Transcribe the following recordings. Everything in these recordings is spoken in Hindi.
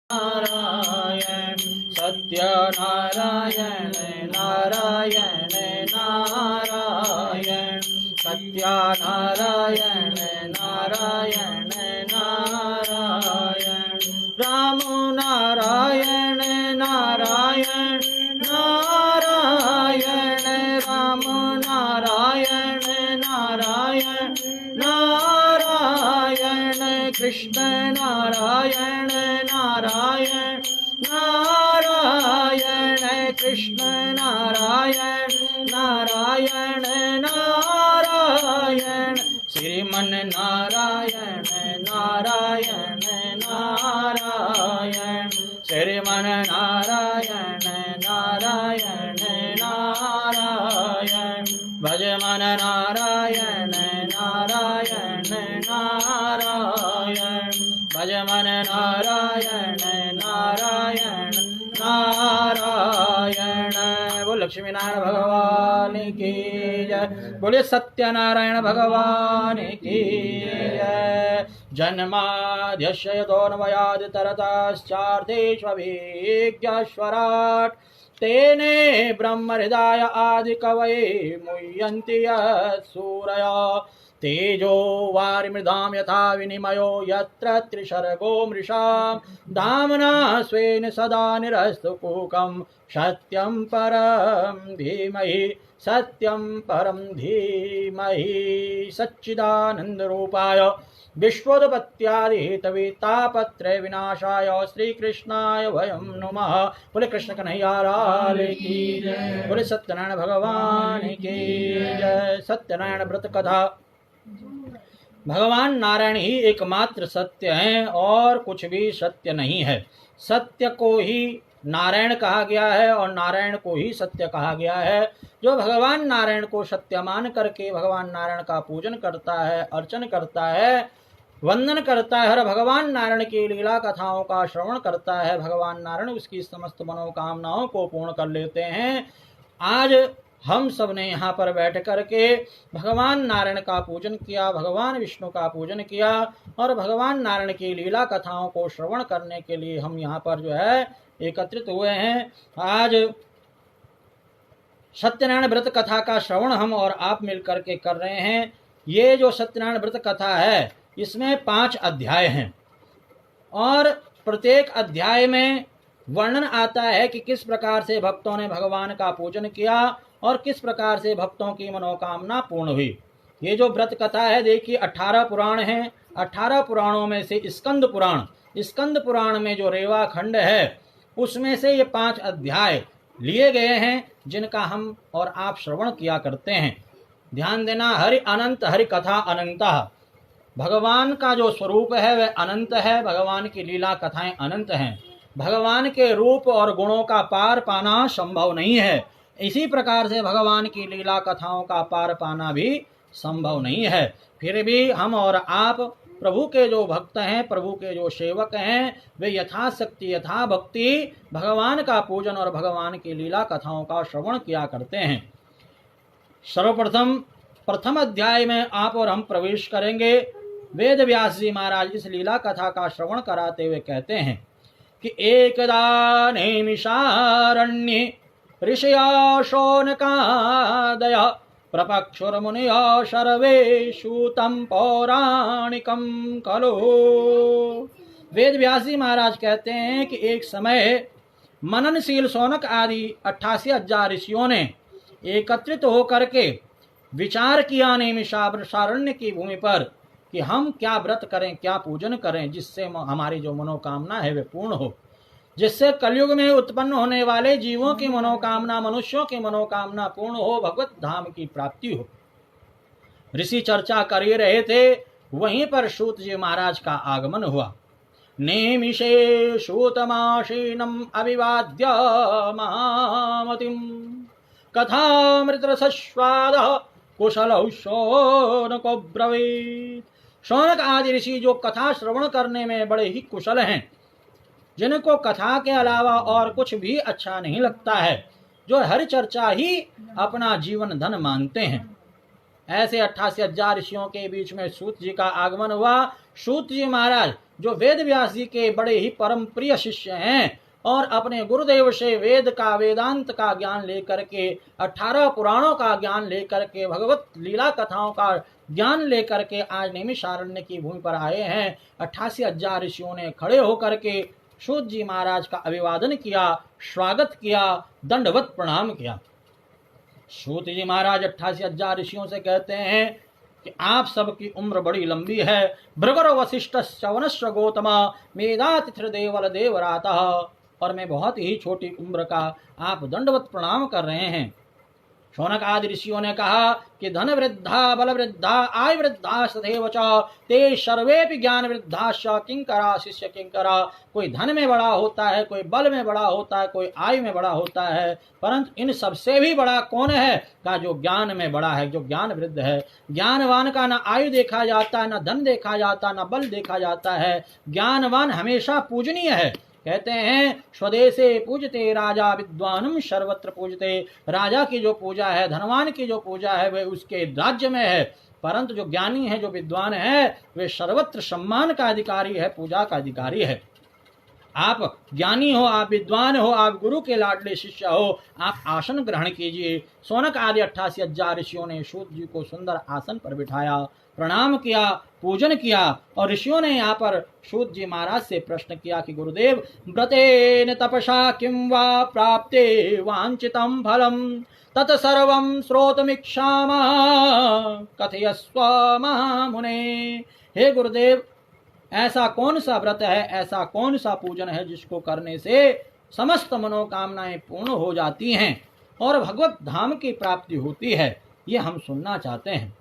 नारायण सत्यनारायण नारायण नारायण सत्यनारायण नारायण नारायण राम नारायण नारायण नारायण राम नारायण नारायण नारायण कृष्ण नारायण नारायण नारायण कृष्ण नारायण नारायण नारायण श्रीमन नारायण नारायण नारायण श्रीमन नारायण नारायण नारायण भजमन नारायण नारायण नारायण भजमन नारायण नारायण नारायण। बोल लक्ष्मी नारायण भगवान की जय। बोले सत्यनारायण भगवान की जय। जन्माद्यस्य यतोऽन्वयादितरतश्चार्थेष्वभिज्ञस्वराट् तेने ब्रह्म हृदय आदि कवये मुह्यन्ति यत्सूरया तेजो वारिमृदां यथा विनिमयो यत्र त्रिसर्गो मृषां दाम्ना स्वेन सदा निरस्तु कूकं सत्यं परं धीमहि सत्यं परं धीमहि सच्चिदानन्दरूपाय विश्वोत्पत्त्यादिहेतवे विनाशाय श्रीकृष्णाय वयं नमः। बोले कृष्ण कन्हैया लाल की जय। बोले सत्यनारायण भगवान की जय। सत्यनारायण व्रत कथा। भगवान नारायण ही एकमात्र सत्य हैं और कुछ भी सत्य नहीं है। सत्य को ही नारायण कहा गया है और नारायण को ही सत्य कहा गया है। जो भगवान नारायण को सत्य मान करके भगवान नारायण का पूजन करता है, अर्चन करता है, वंदन करता है, हर भगवान नारायण की लीला कथाओं का श्रवण करता है, भगवान नारायण उसकी समस्त मनोकामनाओं को पूर्ण कर लेते हैं। आज हम सब ने यहाँ पर बैठ करके भगवान नारायण का पूजन किया, भगवान विष्णु का पूजन किया और भगवान नारायण की लीला कथाओं को श्रवण करने के लिए हम यहाँ पर जो है एकत्रित हुए हैं। आज सत्यनारायण व्रत कथा का श्रवण हम और आप मिलकर के कर रहे हैं। ये जो सत्यनारायण व्रत कथा है इसमें 5 अध्याय हैं और प्रत्येक अध्याय में वर्णन आता है कि किस प्रकार से भक्तों ने भगवान का पूजन किया और किस प्रकार से भक्तों की मनोकामना पूर्ण हुई। ये जो व्रत कथा है देखिए 18 पुराण हैं। 18 पुराणों में से स्कंद पुराण में जो रेवा खंड है उसमें से ये 5 अध्याय लिए गए हैं जिनका हम और आप श्रवण किया करते हैं। ध्यान देना, हरि अनंत हरि कथा अनंतः। भगवान का जो स्वरूप है वह अनंत है, भगवान की लीला कथाएं अनंत हैं। भगवान के रूप और गुणों का पार पाना संभव नहीं है। इसी प्रकार से भगवान की लीला कथाओं का पार पाना भी संभव नहीं है। फिर भी हम और आप प्रभु के जो भक्त हैं, प्रभु के जो सेवक हैं, वे यथाशक्ति यथा भक्ति भगवान का पूजन और भगवान की लीला कथाओं का श्रवण किया करते हैं। सर्वप्रथम प्रथम अध्याय में आप और हम प्रवेश करेंगे। वेद व्यास जी महाराज इस लीला कथा का श्रवण कराते हुए कहते हैं कि एकदा नैमिषारण्ये ऋषया शौनकादय प्रपक्षुर्मुनय सर्वे सूतं पौराणिकं खलु। वेद व्यास जी महाराज कहते हैं कि एक समय मननशील शौनक आदि 88,000 ऋषियों ने एकत्रित होकर के विचार किया नैमिषारण्य की भूमि पर कि हम क्या व्रत करें, क्या पूजन करें जिससे हमारी जो मनोकामना है वे पूर्ण हो, जिससे कलयुग में उत्पन्न होने वाले जीवों की मनोकामना, मनुष्यों की मनोकामना पूर्ण हो, भगवत धाम की प्राप्ति हो। ऋषि चर्चा कर ही रहे थे, वहीं पर सूत जी महाराज का आगमन हुआ। नेमिषे सूतमाशीनम अभिवाद्य महामतिम कथामृतरसस्वाद कुशलौ शौनको ब्रवीत। शौनक आदि ऋषि जो कथा श्रवण करने में बड़े ही कुशल हैं, जिनको कथा के अलावा और कुछ भी अच्छा नहीं लगता है, जो हरि चर्चा ही अपना जीवन धन मानते हैं, ऐसे 88,000 ऋषियों के बीच में सूत जी का आगमन हुआ। सूत जी महाराज जो वेद व्यास जी के बड़े ही परम प्रिय शिष्य हैं और अपने गुरुदेव से वेद का वेदांत का ज्ञान लेकर के 18 पुराणों का ज्ञान लेकर के भगवत लीला कथाओं का ज्ञान लेकर के आज नैमिषारण्य की भूमि पर आए हैं। 88,000 ऋषियों ने खड़े होकर के सूत जी महाराज का अभिवादन किया, स्वागत किया, दंडवत प्रणाम किया। सूत जी महाराज 88,000 ऋषियों से कहते हैं कि आप सबकी उम्र बड़ी लंबी है। भृगर वशिष्ठ शवनश्च गौतमा मेधातिथिर देवल देवरातः, और मैं बहुत ही छोटी उम्र का आप दंडवत प्रणाम कर रहे हैं। शौनक आदि ऋषियों ने कहा कि धन वृद्धा बल वृद्धा आय वृद्धा सदैव च ते सर्वेपि ज्ञान वृद्धा किंकरा शिष्य किंकरा। कोई धन में बड़ा होता है, कोई बल में बड़ा होता है, कोई आयु में बड़ा होता है, परंतु इन सबसे भी बड़ा कौन है? का जो ज्ञान में बड़ा है, जो ज्ञान वृद्ध है। ज्ञानवान का ना आयु देखा जाता है, ना धन देखा जाता, ना बल देखा जाता है। ज्ञानवान हमेशा पूजनीय है। कहते हैं स्वदेशे पूजते राजा विद्वानम सर्वत्र पूजते। राजा की जो पूजा है, धनवान की जो पूजा है, वह उसके राज्य में है, परंतु जो ज्ञानी है, जो विद्वान है, वे सर्वत्र सम्मान का अधिकारी है, पूजा का अधिकारी है। आप ज्ञानी हो, आप विद्वान हो, आप गुरु के लाडले शिष्य हो, आप आसन ग्रहण कीजिए। शौनक आदि 88,000 ऋषियों ने सूत जी को सुंदर आसन पर बिठाया, प्रणाम किया, पूजन किया, और ऋषियों ने यहाँ पर सूत जी महाराज से प्रश्न किया कि गुरुदेव व्रतेन तपसा किं वा प्राप्ते वांछितं फलम तत्सर्वं श्रोतुमिच्छामः कथयस्व महामुने। हे गुरुदेव, ऐसा कौन सा व्रत है, ऐसा कौन सा पूजन है जिसको करने से समस्त मनोकामनाएं पूर्ण हो जाती हैं और भगवत धाम की प्राप्ति होती है, ये हम सुनना चाहते हैं।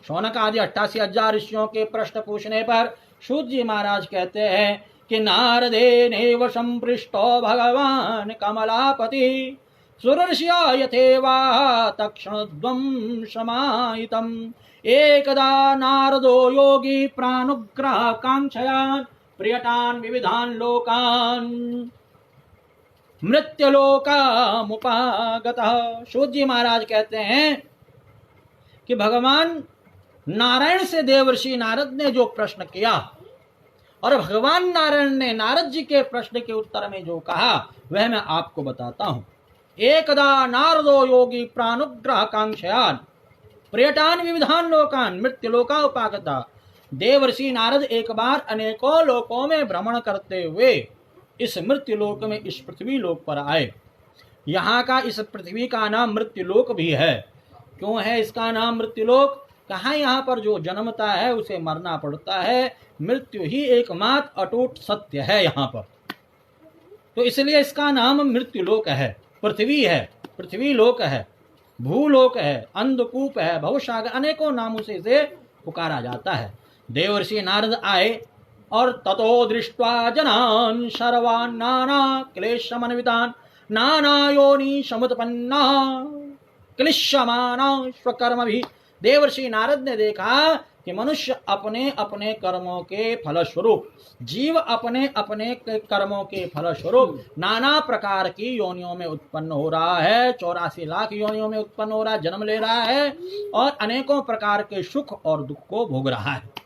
शौनक आदि 88,000 ऋषियों के प्रश्न पूछने पर सूत जी महाराज कहते हैं कि नारदेनैव संपृष्टो भगवान कमलापति सुरर्षिया यथेवा तक्षणद्वं समाहितम् एकदा नारदो योगी प्राणुग्रह कांक्षयान् प्रियटान् विविधान् लोकान् मृत्युलोकामुपागतः। सूत जी महाराज कहते हैं कि भगवान नारायण से देवर्षि नारद ने जो प्रश्न किया और भगवान नारायण ने नारद जी के प्रश्न के उत्तर में जो कहा, वह मैं आपको बताता हूं। एकदा नारदो योगी प्राणुग्रह कांक्षयान प्रियटान विविधान लोकान मृत्युलोका उपागता। देवर्षि नारद एक बार अनेकों लोकों में भ्रमण करते हुए इस मृत्युलोक में, इस पृथ्वी लोक पर आए। यहाँ का इस पृथ्वी का नाम मृत्युलोक भी है। क्यों है इसका नाम मृत्युलोक? कहाँ यहाँ पर जो जन्मता है उसे मरना पड़ता है, मृत्यु ही एकमात्र अटूट सत्य है यहाँ पर, तो इसलिए इसका नाम मृत्युलोक है। पृथ्वी है, पृथ्वी लोक है, भूलोक है, अंधकूप है, भवसागर, अनेकों नामों से इसे पुकारा जाता है। देवर्षि नारद आए और ततो दृष्ट्वा जनान सर्वान् नाना क्लेशमन्वितान् नाना योनि समुत्पन्ना क्लिश्यमाना स्वकर्मभिः। देवर्षि नारद ने देखा कि मनुष्य अपने अपने कर्मों के फलस्वरूप, जीव अपने अपने कर्मों के फलस्वरूप नाना प्रकार की योनियों में उत्पन्न हो रहा है। 84 लाख योनियों में उत्पन्न हो रहा है, जन्म ले रहा है और अनेकों प्रकार के सुख और दुख को भोग रहा है।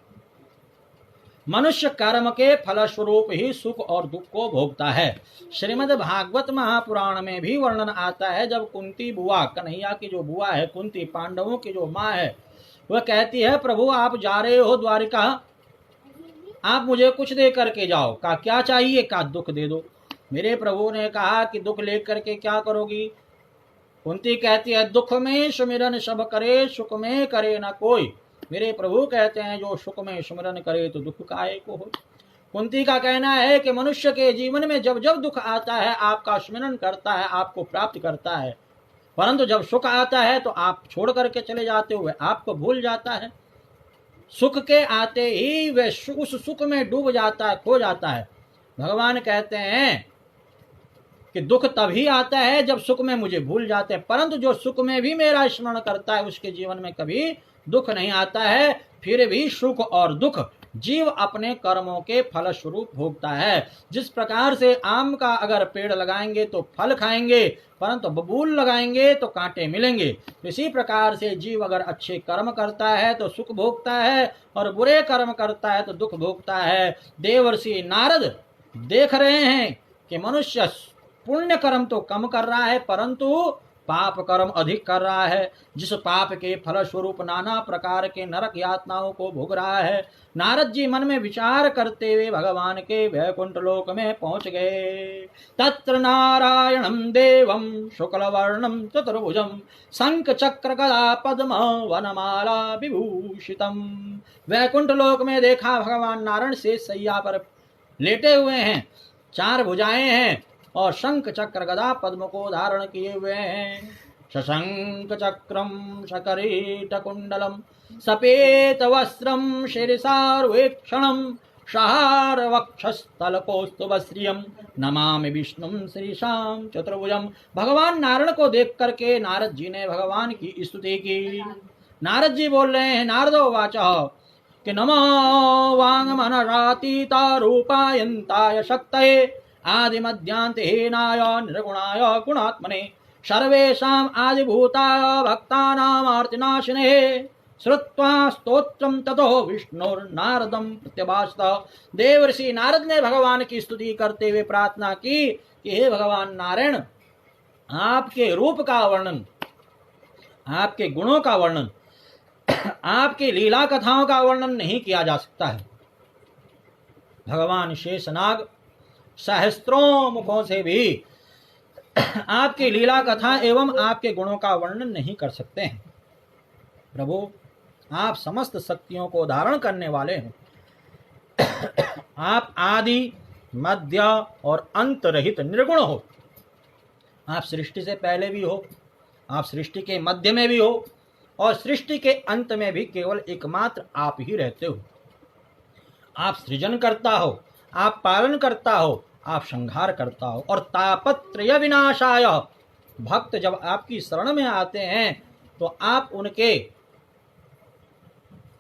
मनुष्य कर्म के फलस्वरूप ही सुख और दुख को भोगता है। श्रीमद् भागवत महापुराण में भी वर्णन आता है, जब कुंती बुआ, कन्हैया की जो बुआ है कुंती, पांडवों की जो माँ है, वह कहती है प्रभु आप जा रहे हो द्वारिका, आप मुझे कुछ दे करके जाओ। का क्या चाहिए? का दुख दे दो। मेरे प्रभु ने कहा कि दुख लेकर के क्या करोगी? कुंती कहती है दुख में सुमिरन सब करे, सुख में करे न कोई। मेरे प्रभु कहते हैं जो सुख में सुमिरन करे तो दुख काहे को हो। कुंती का कहना है कि मनुष्य के जीवन में जब जब दुख आता है आपका स्मरण करता है, आपको प्राप्त करता है, परंतु जब सुख आता है तो आप छोड़ करके चले जाते हो, आपको भूल जाता है। सुख के आते ही वह उस सुख में डूब जाता है, खो जाता है। भगवान कहते हैं कि दुख तभी आता है जब सुख में मुझे भूल जाते हैं, परंतु जो सुख में भी मेरा स्मरण करता है उसके जीवन में कभी दुख नहीं आता है। फिर भी सुख और दुख जीव अपने कर्मों के फल स्वरूप भोगता है। जिस प्रकार से आम का अगर पेड़ लगाएंगे तो फल खाएंगे, परंतु बबूल लगाएंगे तो कांटे मिलेंगे। इसी प्रकार से जीव अगर अच्छे कर्म करता है तो सुख भोगता है, और बुरे कर्म करता है तो दुख भोगता है। देवर्षि नारद देख रहे हैं कि मनुष्य पुण्य कर्म तो कम कर रहा है, परंतु पाप कर्म अधिक कर रहा है, जिस पाप के फल स्वरूप नाना प्रकार के नरक यातनाओं को भोग रहा है। नारद जी मन में विचार करते हुए भगवान के वैकुंठ लोक में पहुंच गए। तत्र नारायणं देवं शुक्ल वर्णं चतुर्भुजं शंख चक्र गदा पद्म वनमाला विभूषितम। वैकुंठ लोक में देखा भगवान नारायण से सैया पर लेटे हुए हैं, चार भुजाएं हैं और शंख चक्र गदा पद्म को धारण किए हुए हैं। शशंक चक्रम शकरीट कुंडलम सपेत वस्त्रम शिरसार्वेक्षणम शहार वक्षस्थल कौस्तुभश्रियम नमामि विष्णुम श्रीशाम चतुर्भुजम। भगवान नारायण को देख करके नारद जी ने भगवान की स्तुति की। नारद जी बोल रहे हैं, नारदो वाचः कि नमो वांग मनरातीता रूपायंताय शक्तये आदिमध्यांतहीनाय निर्गुणाय गुणात्मने सर्वेषाम् आदिभूताय भक्तानामार्तिनाशिने। श्रुत्वा स्तोत्रम ततो विष्णुर्नारदं प्रत्यभाषत। देवर्षि नारद ने भगवान की स्तुति करते हुए प्रार्थना की कि हे भगवान नारायण, आपके रूप का वर्णन, आपके गुणों का वर्णन, आपकी लीला कथाओं का वर्णन नहीं किया जा सकता है। भगवान शेषनाग सहस्त्रों मुखों से भी आपकी लीला कथा एवं आपके गुणों का वर्णन नहीं कर सकते हैं। प्रभु, आप समस्त शक्तियों को धारण करने वाले हैं। आप आदि मध्य और अंत रहित निर्गुण हो। आप सृष्टि से पहले भी हो, आप सृष्टि के मध्य में भी हो, और सृष्टि के अंत में भी केवल एकमात्र आप ही रहते हो। आप सृजन करता हो, आप पालन करता हो, आप संहार करता हो, और तापत्रय विनाशाय। भक्त जब आपकी शरण में आते हैं तो आप उनके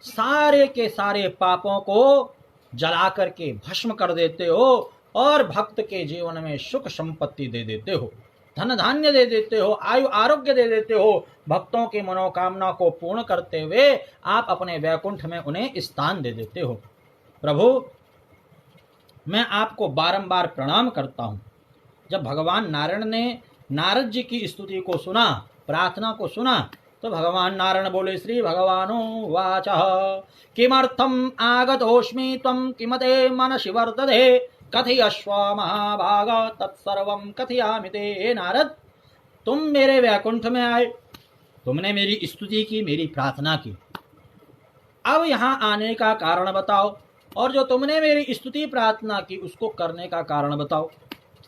सारे के सारे पापों को जला करके भस्म कर देते हो, और भक्त के जीवन में सुख संपत्ति दे देते हो, धन धान्य दे देते हो, आयु आरोग्य दे देते हो। भक्तों की मनोकामना को पूर्ण करते हुए आप अपने वैकुंठ में उन्हें स्थान दे देते हो। प्रभु, मैं आपको बारंबार प्रणाम करता हूँ। जब भगवान नारायण ने नारद जी की स्तुति को सुना, प्रार्थना को सुना, तो भगवान नारायण बोले, श्री भगवानो वाचः किमर्थम आगतोऽस्मि त्वं किमते मनसि वर्तते कथयस्व महाभाग तत्सर्वं कथयामि ते। हे नारद, तुम मेरे वैकुंठ में आए, तुमने मेरी स्तुति की, मेरी प्रार्थना की, अब यहाँ आने का कारण बताओ, और जो तुमने मेरी स्तुति प्रार्थना की उसको करने का कारण बताओ।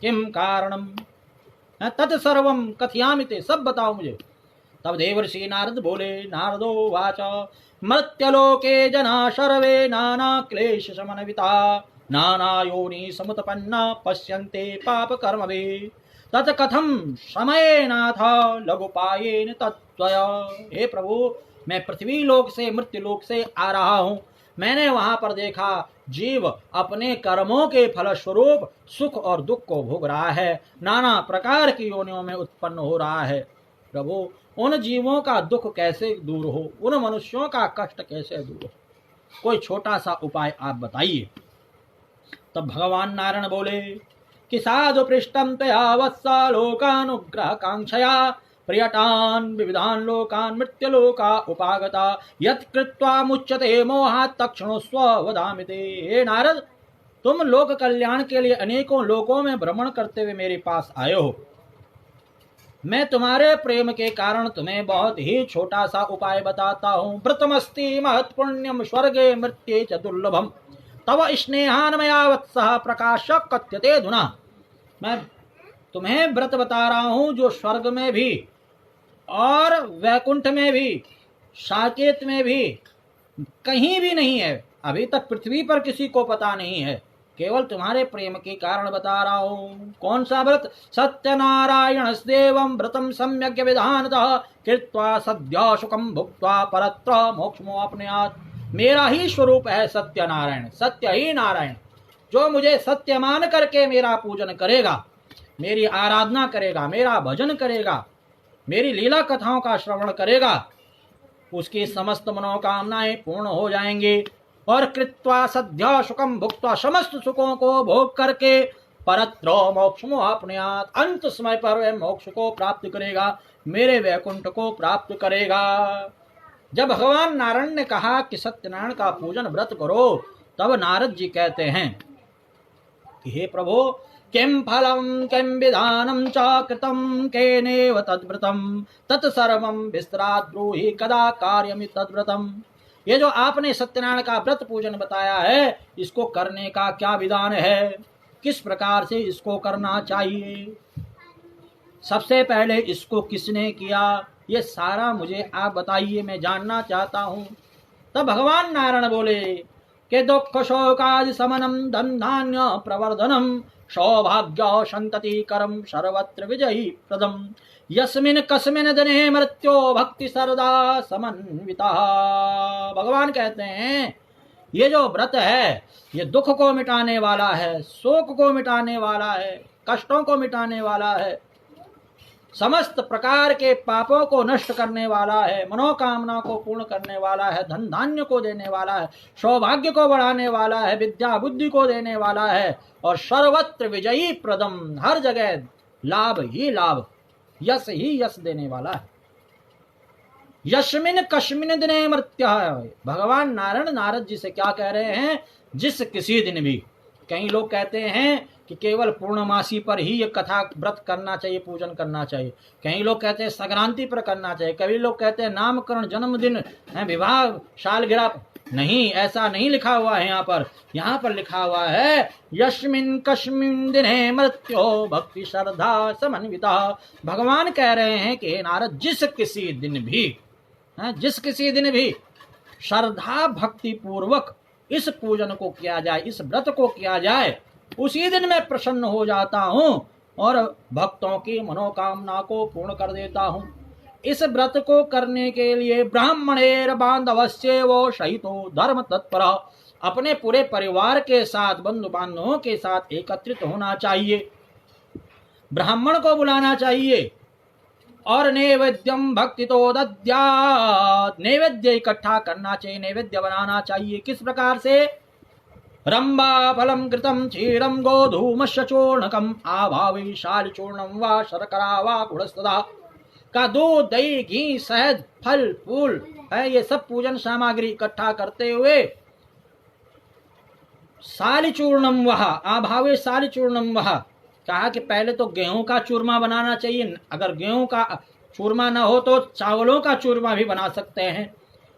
किम कारणम तत्सर्वं कथयामि ते, सब बताओ मुझे। तब देवर्षि नारद बोले, नारदो वाचा मर्त्यलोके जना सर्वे नाना क्लेश समन्विता नाना योनि समुत्पन्ना पश्यन्ते पाप कर्मभिः तत्कथम समय नाथ लघुपायेन तत्त्वया। हे प्रभु, मैं पृथ्वी लोक से मृत्यु लोक से आ रहा हूँ। मैंने वहां पर देखा जीव अपने कर्मों के फल स्वरूप सुख और दुख को भोग रहा है, नाना प्रकार की योनियों में उत्पन्न हो रहा है। प्रभु, उन जीवों का दुख कैसे दूर हो, उन मनुष्यों का कष्ट कैसे दूर हो, कोई छोटा सा उपाय आप बताइए। तब भगवान नारायण बोले कि साधु पृष्ठम तया वत्सा लोकानुग्रह कांक्षया प्रियटान विविधान लोकान मृत्युलोका उपागता यत् कृत्वा मुच्यते मोहात् तक्षणोस्व वदामि ते। हे नारद, तुम लोक कल्याण के लिए अनेकों लोकों में भ्रमण करते हुए मेरे पास आए हो। मैं तुम्हारे प्रेम के कारण तुम्हें बहुत ही छोटा सा उपाय बताता हूँ। व्रतमस्ति महत् पुण्यम स्वर्गे मृत्ये च दुर्लभम तव स्नेहान मया वत्सः प्रकाश कथ्यते धुना। मैं तुम्हें व्रत बता रहा हूँ जो स्वर्ग में भी और वैकुंठ में भी, साकेत में भी, कहीं भी नहीं है। अभी तक पृथ्वी पर किसी को पता नहीं है, केवल तुम्हारे प्रेम के कारण बता रहा हूँ। कौन सा व्रत? सत्यनारायण देवं व्रतम सम्यक विधानतः कृत्वा सद्य सुखम भुक्त्वा परत्र मोक्षमो अपनुयात्। मेरा ही स्वरूप है सत्य नारायण, सत्य ही नारायण। जो मुझे सत्य मान करके मेरा पूजन करेगा, मेरी आराधना करेगा, मेरा भजन करेगा, मेरी लीला कथाओं का श्रवण करेगा, उसकी समस्त मनोकामनाएं पूर्ण हो जाएंगी। और कृत्वा सद्य सुखम भुक्त्वा, समस्त सुखों को भोग करके परत्र मोक्षमो आपनुयात्, अंत समय पर वह मोक्ष को प्राप्त करेगा, मेरे वैकुंठ को प्राप्त करेगा। जब भगवान नारायण ने कहा कि सत्यनारायण का पूजन व्रत करो, तब नारद जी कहते हैं कि हे प्रभु, किम फलम किम विधानम च कृतम केनेव तद्व्रतम तत्सर्वं विस्तरात् ब्रूहि कदा कार्यमित तद्व्रतम। ये जो आपने सत्यनारायण का व्रत पूजन बताया है, इसको करने का क्या विधान है, किस प्रकार से इसको करना चाहिए, सबसे पहले इसको किसने किया, ये सारा मुझे आप बताइए, मैं जानना चाहता हूँ। तब भगवान नारायण बोले कि दुख शोकादि समनम धन धान्य प्रवर्धनम सौभाग्य संतति करम सर्वत्र विजयी प्रदम यस्मिन कस्मिन दिने मृत्यो भक्ति सरदा समन्विता। भगवान कहते हैं ये जो व्रत है, ये दुख को मिटाने वाला है, शोक को मिटाने वाला है, कष्टों को मिटाने वाला है, समस्त प्रकार के पापों को नष्ट करने वाला है, मनोकामना को पूर्ण करने वाला है, धन धान्य को देने वाला है, सौभाग्य को बढ़ाने वाला है, विद्या बुद्धि को देने वाला है, और सर्वत्र विजयी प्रदम, हर जगह लाभ ही लाभ, यश ही यश देने वाला है। यस्मिन कस्मिन दिने मृत्यु, भगवान नारायण नारद जी से क्या कह रहे हैं, जिस किसी दिन भी। कई लोग कहते हैं कि केवल पूर्णमासी पर ही ये कथा व्रत करना चाहिए, पूजन करना चाहिए। कई लोग कहते हैं संक्रांति पर करना चाहिए, कई लोग कहते हैं नामकरण, जन्मदिन, विवाह, सालगिरह। नहीं, ऐसा नहीं लिखा हुआ है यहाँ पर लिखा हुआ है यस्मिन कस्मिन दिने मृत्यो भक्ति श्रद्धा समन्विता। भगवान कह रहे हैं कि नारद, जिस किसी दिन भी श्रद्धा भक्ति पूर्वक इस पूजन को किया जाए, इस व्रत को किया जाए, उसी दिन मैं प्रसन्न हो जाता हूँ और भक्तों की मनोकामना को पूर्ण कर देता हूँ। इस व्रत को करने के लिए ब्राह्मणेर बांधवस्य वो सहितो धर्म तत्पर, अपने पूरे परिवार के साथ, बंधु बांधवों के साथ एकत्रित होना चाहिए, ब्राह्मण को बुलाना चाहिए, और नैवेद्यम भक्ति तो दद्यात्, नैवेद्य इकट्ठा करना चाहिए, नैवेद्य बनाना चाहिए। किस प्रकार से, रंबा फलम कृतम क्षीरम गोधूमस्य चूर्णकम आभावी शालचूर्णम वा शर्करा वा गुड़स्तदा, का दूध, दही, घी, शहद, फल फूल है, ये सब पूजन सामग्री इकट्ठा करते हुए शालिचूर्णम वह आभावे शालिचूर्णम वह, कहा कि पहले तो गेहूं का चूरमा बनाना चाहिए, अगर गेहूं का चूरमा ना हो तो चावलों का चूरमा भी बना सकते हैं,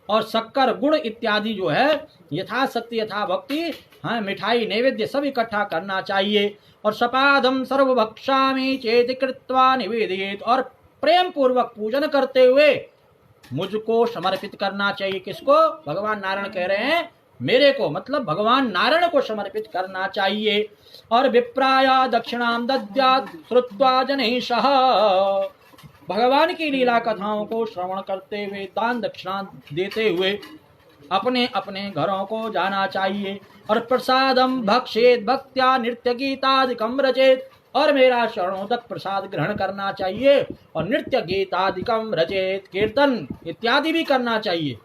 और शक्कर, गुड़ इत्यादि जो है यथाशक्ति यथा भक्ति, मिठाई, नैवेद्य सब इकट्ठा करना चाहिए। और सपादम सर्वभक्षामि चेति कृत्वा निवेदित, और प्रेम पूर्वक पूजन करते हुए मुझको समर्पित करना चाहिए। किसको? भगवान नारायण कह रहे हैं मेरे को, मतलब भगवान नारायण को समर्पित करना चाहिए। और विप्राया दक्षिणाम दद्यात् श्रुत्वा जनैषः, भगवान की लीला कथाओं को श्रवण करते हुए, दान दक्षिणा देते हुए अपने अपने घरों को जाना चाहिए। और प्रसादम भक्षेत भक्त्या नृत्य गीतादिकम रचेत, और मेरा शरणों तक प्रसाद ग्रहण करना चाहिए, और नृत्य गीतादिकम रचेत, कीर्तन इत्यादि भी करना चाहिए।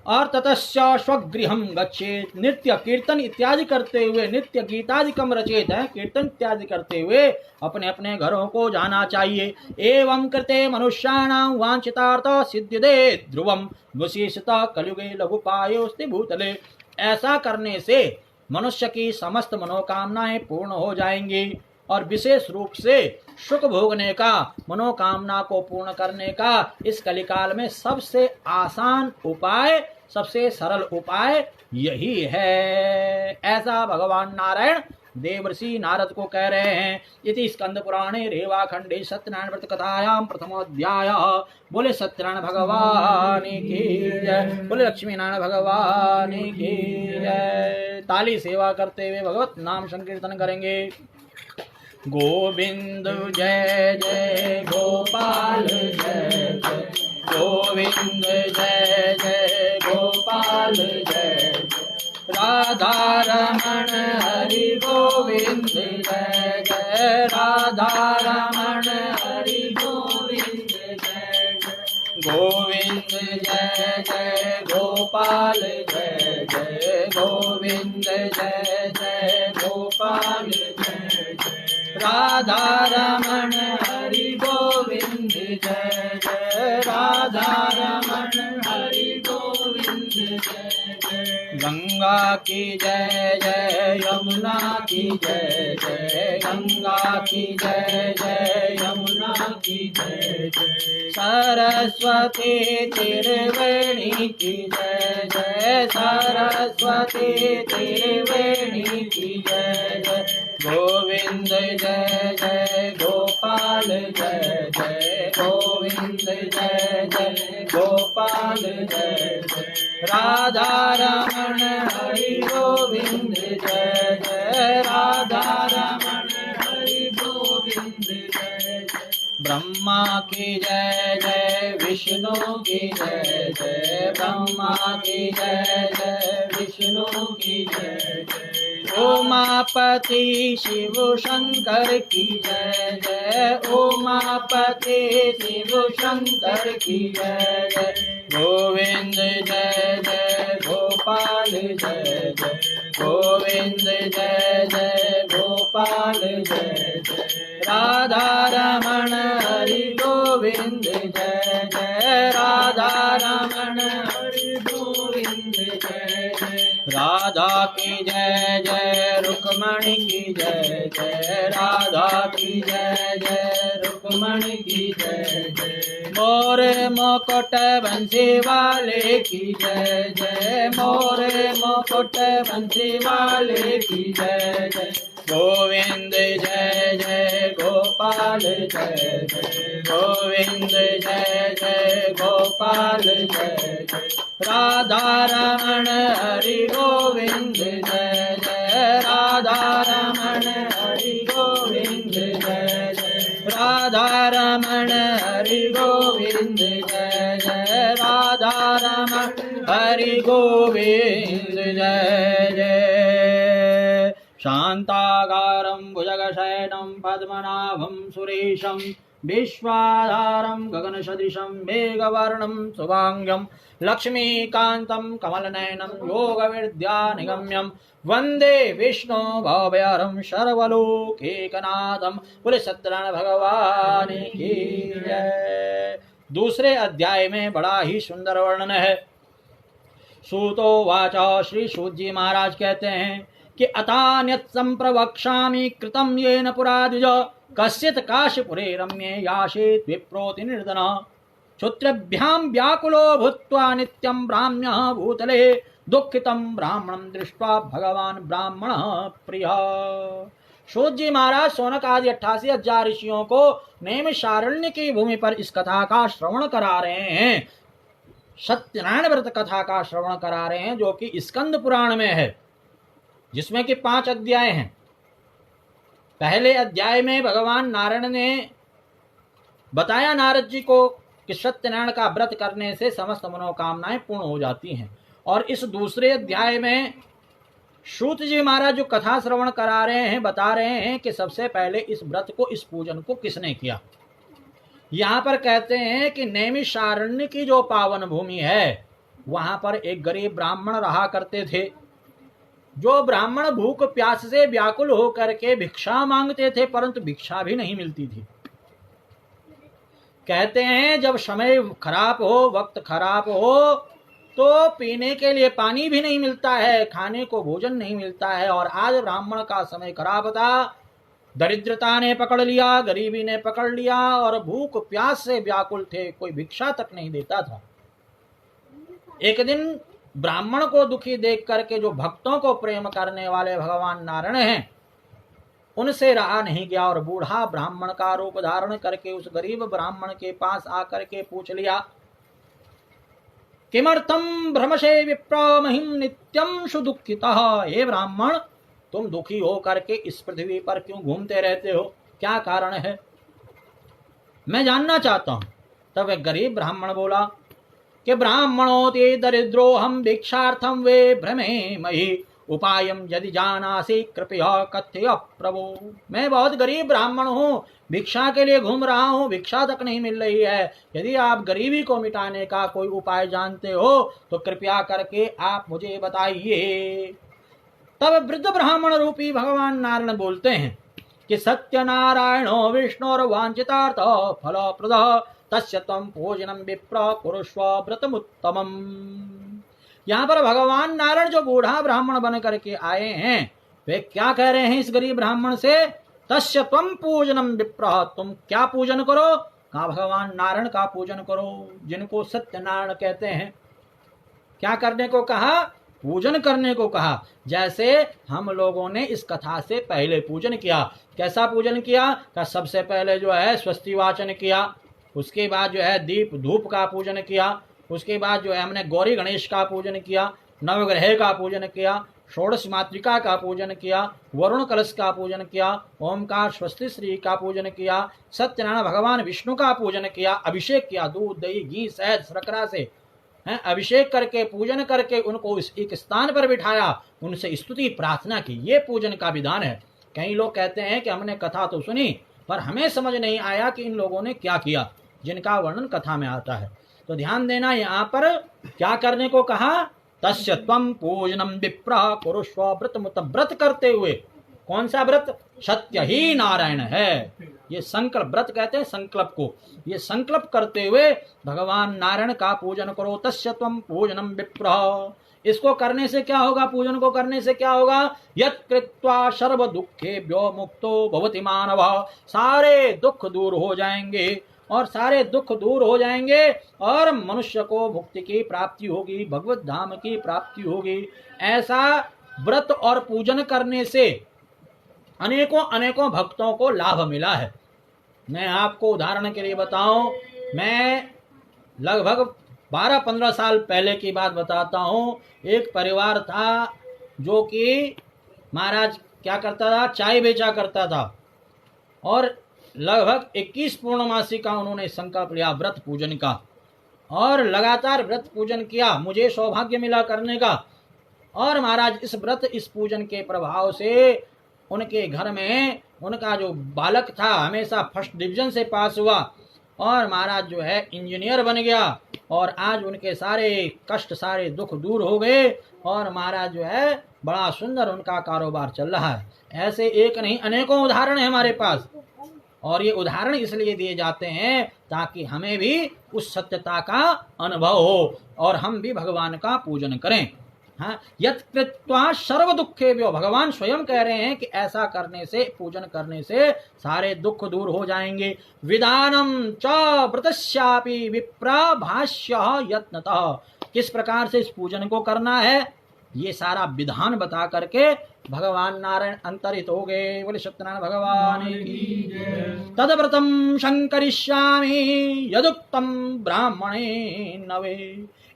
और ततश्च स्वगृहम गच्छेत, नृत्य कीर्तन इत्यादि करते हुए, नृत्य गीतादिकम रचेत है, कीर्तन इत्यादि करते हुए अपने अपने घरों को जाना चाहिए। एवं कृते मनुष्याणां वांछितार्थ सिद्ध्यते ध्रुवम विशेषतः कलियुगे लघुपायोस्ति भूतले, ऐसा करने से मनुष्य की समस्त मनोकामनाएं पूर्ण हो जाएंगी, और विशेष रूप से सुख भोगने का, मनोकामना को पूर्ण करने का इस कलिकाल में सबसे आसान उपाय, सबसे सरल उपाय यही है। ऐसा भगवान नारायण देवर्षि नारद को कह रहे हैं। इति स्कंद पुराणे रेवाखंडे सत्यनारायण व्रत कथायां प्रथमोऽध्याय। बोले सत्यनारायण भगवान की जय, बोले लक्ष्मी नारायण भगवान की जय। ताली सेवा करते हुए भगवत नाम संकीर्तन करेंगे। गोविंद जय जय, गोपाल जय जय, गोविंद जय जय गोपाल जय जय राधा रमण हरि गोविंद जय जय राधा रमण हरि गोविंद जय जय गोविंद जय जय गोपाल जय जय गोविंद जय जय गोपाल जय जय राधा रमण हरि गोविंद जय जय राधा रमण हरि गोविंद जय जय गंगा की जय जय यमुना की जय जय गंगा की जय जय यमुना की जय जय सरस्वती त्रिवेणी की जय जय सरस्वती त्रिवेणी की जय जय गोविंद जय जय गोपाल जय जय गोविंद जय जय गोपाल जय जय राधा रमण हरि गोविंद जय जय राधा रमण हरि गोविंद जय जय ब्रह्मा की जय जय विष्णु की जय जय ब्रह्मा की जय जय विष्णु की जय जय उमापति शिव शंकर की जय जय उमापति शिव शंकर की जय जय गोविंद जय जय गोपाल जय जय गोविंद जय जय गोपाल जय जय राधा रमण हरि गोविंद जय जय राधा रमण हरि गोविंद जय जय राधा की जय जय रुक्मणी की जय जय राधा की जय जय रुक्मणी की जय जय मोर मुकुट बंसी वाले की जय जय मोर मुकुट बंसी वाले की जय जय गोविंद जय जय गोपाल जय जय गोविंद जय जय गोपाल जय जय राधा रमण हरि गोविंद जय जय राधा रमण हरि गोविंद जय जय राधा रमण हरि गोविंद जय जय राधा रमण हरि गोविंद जय जय शांताकारं भुजगशयनं पद्मनाभं सुरेशं विश्वाधारं गगनसदृशं मेघवर्णं शुभांगं लक्ष्मीकान्तं कमलनयनं योगविद्यानिगम्यं वन्दे विष्णु भवभयहरं सर्वलोकैकनाथं। बोले सत्यनारायण भगवान की जय। दूसरे अध्याय में बड़ा ही सुंदर वर्णन है। सूतो वाचा, श्री सूत जी महाराज कहते हैं कि अतान्यत् संप्रवक्ष्यामि कृतं येन पुरा द्विज कस्यत् काशीपुरे रम्ये यासेत् विप्रोति निर्धनः श्रोत्रेभ्यां व्याकुलो भूत्वा नित्यं ब्राह्म्यः भूतले दुःखितं ब्राह्मणं दृष्ट्वा भगवान ब्राह्मणः प्रियः। सूत जी महाराज शौनक आदि 88,000 ऋषियों को नैमिषारण्य की भूमि पर इस कथा का श्रवण करा रहे हैं। सत्यनारायण व्रत कथा का श्रवण करा रहे हैं, जो कि स्कंद पुराण में है, जिसमें कि 5 अध्याय हैं। पहले अध्याय में भगवान नारायण ने बताया नारद जी को कि सत्यनारायण का व्रत करने से समस्त मनोकामनाएं पूर्ण हो जाती हैं। और इस दूसरे अध्याय में सूत जी महाराज जो कथा श्रवण करा रहे हैं, बता रहे हैं कि सबसे पहले इस व्रत को, इस पूजन को किसने किया। यहाँ पर कहते हैं कि नैमिषारण्य की जो पावन भूमि है, वहां पर एक गरीब ब्राह्मण रहा करते थे। जो ब्राह्मण भूख प्यास से व्याकुल होकर के भिक्षा मांगते थे, परंतु भिक्षा भी नहीं मिलती थी। कहते हैं जब समय खराब हो, वक्त खराब हो, तो पीने के लिए पानी भी नहीं मिलता है, खाने को भोजन नहीं मिलता है। और आज ब्राह्मण का समय खराब था, दरिद्रता ने पकड़ लिया, गरीबी ने पकड़ लिया और भूख प्यास से व्याकुल थे, कोई भिक्षा तक नहीं देता था। एक दिन ब्राह्मण को दुखी देख करके जो भक्तों को प्रेम करने वाले भगवान नारायण हैं, उनसे रहा नहीं गया और बूढ़ा ब्राह्मण का रूप धारण करके उस गरीब ब्राह्मण के पास आकर के पूछ लिया, किमर्थम भ्रमसे विप्र महिम नित्यम सुदुखितः। हे ब्राह्मण, तुम दुखी हो करके इस पृथ्वी पर क्यों घूमते रहते हो, क्या कारण है, मैं जानना चाहता हूं। तब वह गरीब ब्राह्मण बोला कि ब्राह्मणोति दरिद्रो हम भिक्षार्थम वे भ्रमे मही उपायम यदि जानासि कृपया कथय प्रभो। मैं बहुत गरीब ब्राह्मण हूँ, भिक्षा के लिए घूम रहा हूँ, भिक्षा तक नहीं मिल रही है। यदि आप गरीबी को मिटाने का कोई उपाय जानते हो तो कृपया करके आप मुझे बताइए। तब वृद्ध ब्राह्मण रूपी भगवान नारायण बोलते हैं कि सत्यनारायणो विष्णुर वांछितार्थ फलप्रद तस्य त्वं भोजनम विप्र कुरुष्व व्रतमुत्तमम्। यहाँ पर भगवान नारायण जो बूढ़ा ब्राह्मण बन करके आए हैं वे क्या कह रहे हैं इस गरीब ब्राह्मण से? तस्य त्वं पूजनम विप्र, तुम क्या पूजन करो? कहा भगवान नारायण का पूजन करो, जिनको सत्यनारायण कहते हैं। क्या करने को कहा? पूजन करने को कहा। जैसे हम लोगों ने इस कथा से पहले पूजन किया। कैसा पूजन किया? का सबसे पहले जो है स्वस्ति वाचन किया, उसके बाद जो है दीप धूप का पूजन किया, उसके बाद जो है हमने गौरी गणेश का पूजन किया, नवग्रह का पूजन किया, षोडश मातृका का पूजन किया, वरुण कलश का पूजन किया, ओमकार स्वस्ति श्री का पूजन किया, सत्यनारायण भगवान विष्णु का पूजन किया, अभिषेक किया दूध दही घी शहद शर्करा से अभिषेक करके पूजन करके उनको एक स्थान पर बिठाया, उनसे स्तुति प्रार्थना की। ये पूजन का विधान है। कई लोग कहते हैं कि हमने कथा तो सुनी पर हमें समझ नहीं आया कि इन लोगों ने क्या किया, जिनका वर्णन कथा में आता है। तो ध्यान देना, यहाँ पर क्या करने को कहा? तस्य त्वं पूजनम विप्रः कुरुष्व व्रतमुत, व्रत करते हुए। कौन सा व्रत? सत्य ही नारायण है। ये संकल्प व्रत कहते हैं संकल्प को। ये संकल्प करते हुए भगवान नारायण का पूजन करो। तस्य त्वं पूजनम विप्रः, इसको करने से क्या होगा? पूजन को करने से क्या होगा? यत् कृत्वा सर्व दुखेभ्यो मुक्तो भवति मानवः, सारे दुख दूर हो जाएंगे और सारे दुख दूर हो जाएंगे और मनुष्य को मुक्ति की प्राप्ति होगी, भगवत धाम की प्राप्ति होगी। ऐसा व्रत और पूजन करने से अनेकों अनेकों भक्तों को लाभ मिला है। मैं आपको उदाहरण के लिए बताऊं, मैं लगभग 12-15 साल पहले की बात बताता हूं। एक परिवार था जो कि महाराज क्या करता था? चाय बेचा करता था और लगभग 21 पूर्णमासी का उन्होंने संकल्प लिया व्रत पूजन का और लगातार व्रत पूजन किया। मुझे सौभाग्य मिला करने का। और महाराज इस व्रत इस पूजन के प्रभाव से उनके घर में उनका जो बालक था हमेशा फर्स्ट डिवीजन से पास हुआ और महाराज जो है इंजीनियर बन गया और आज उनके सारे कष्ट सारे दुख दूर हो गए और महाराज जो है बड़ा सुंदर उनका कारोबार चल रहा है। ऐसे एक नहीं अनेकों उदाहरण है हमारे पास और ये उदाहरण इसलिए दिए जाते हैं ताकि हमें भी उस सत्यता का अनुभव हो और हम भी भगवान का पूजन करें। हाँ, यत् कृत्वा सर्व दुखेभ्यो, भगवान स्वयं कह रहे हैं कि ऐसा करने से पूजन करने से सारे दुख दूर हो जाएंगे। विधानम च व्रतस्यापि विप्रा भाष्य यत्नतः, किस प्रकार से इस पूजन को करना है ये सारा विधान बता करके भगवान नारायण अंतरित हो गए। बोले सत्यनारायण भगवान की। तदव्रतम शंकरिष्यामि यदुक्तम ब्राह्मणे नवे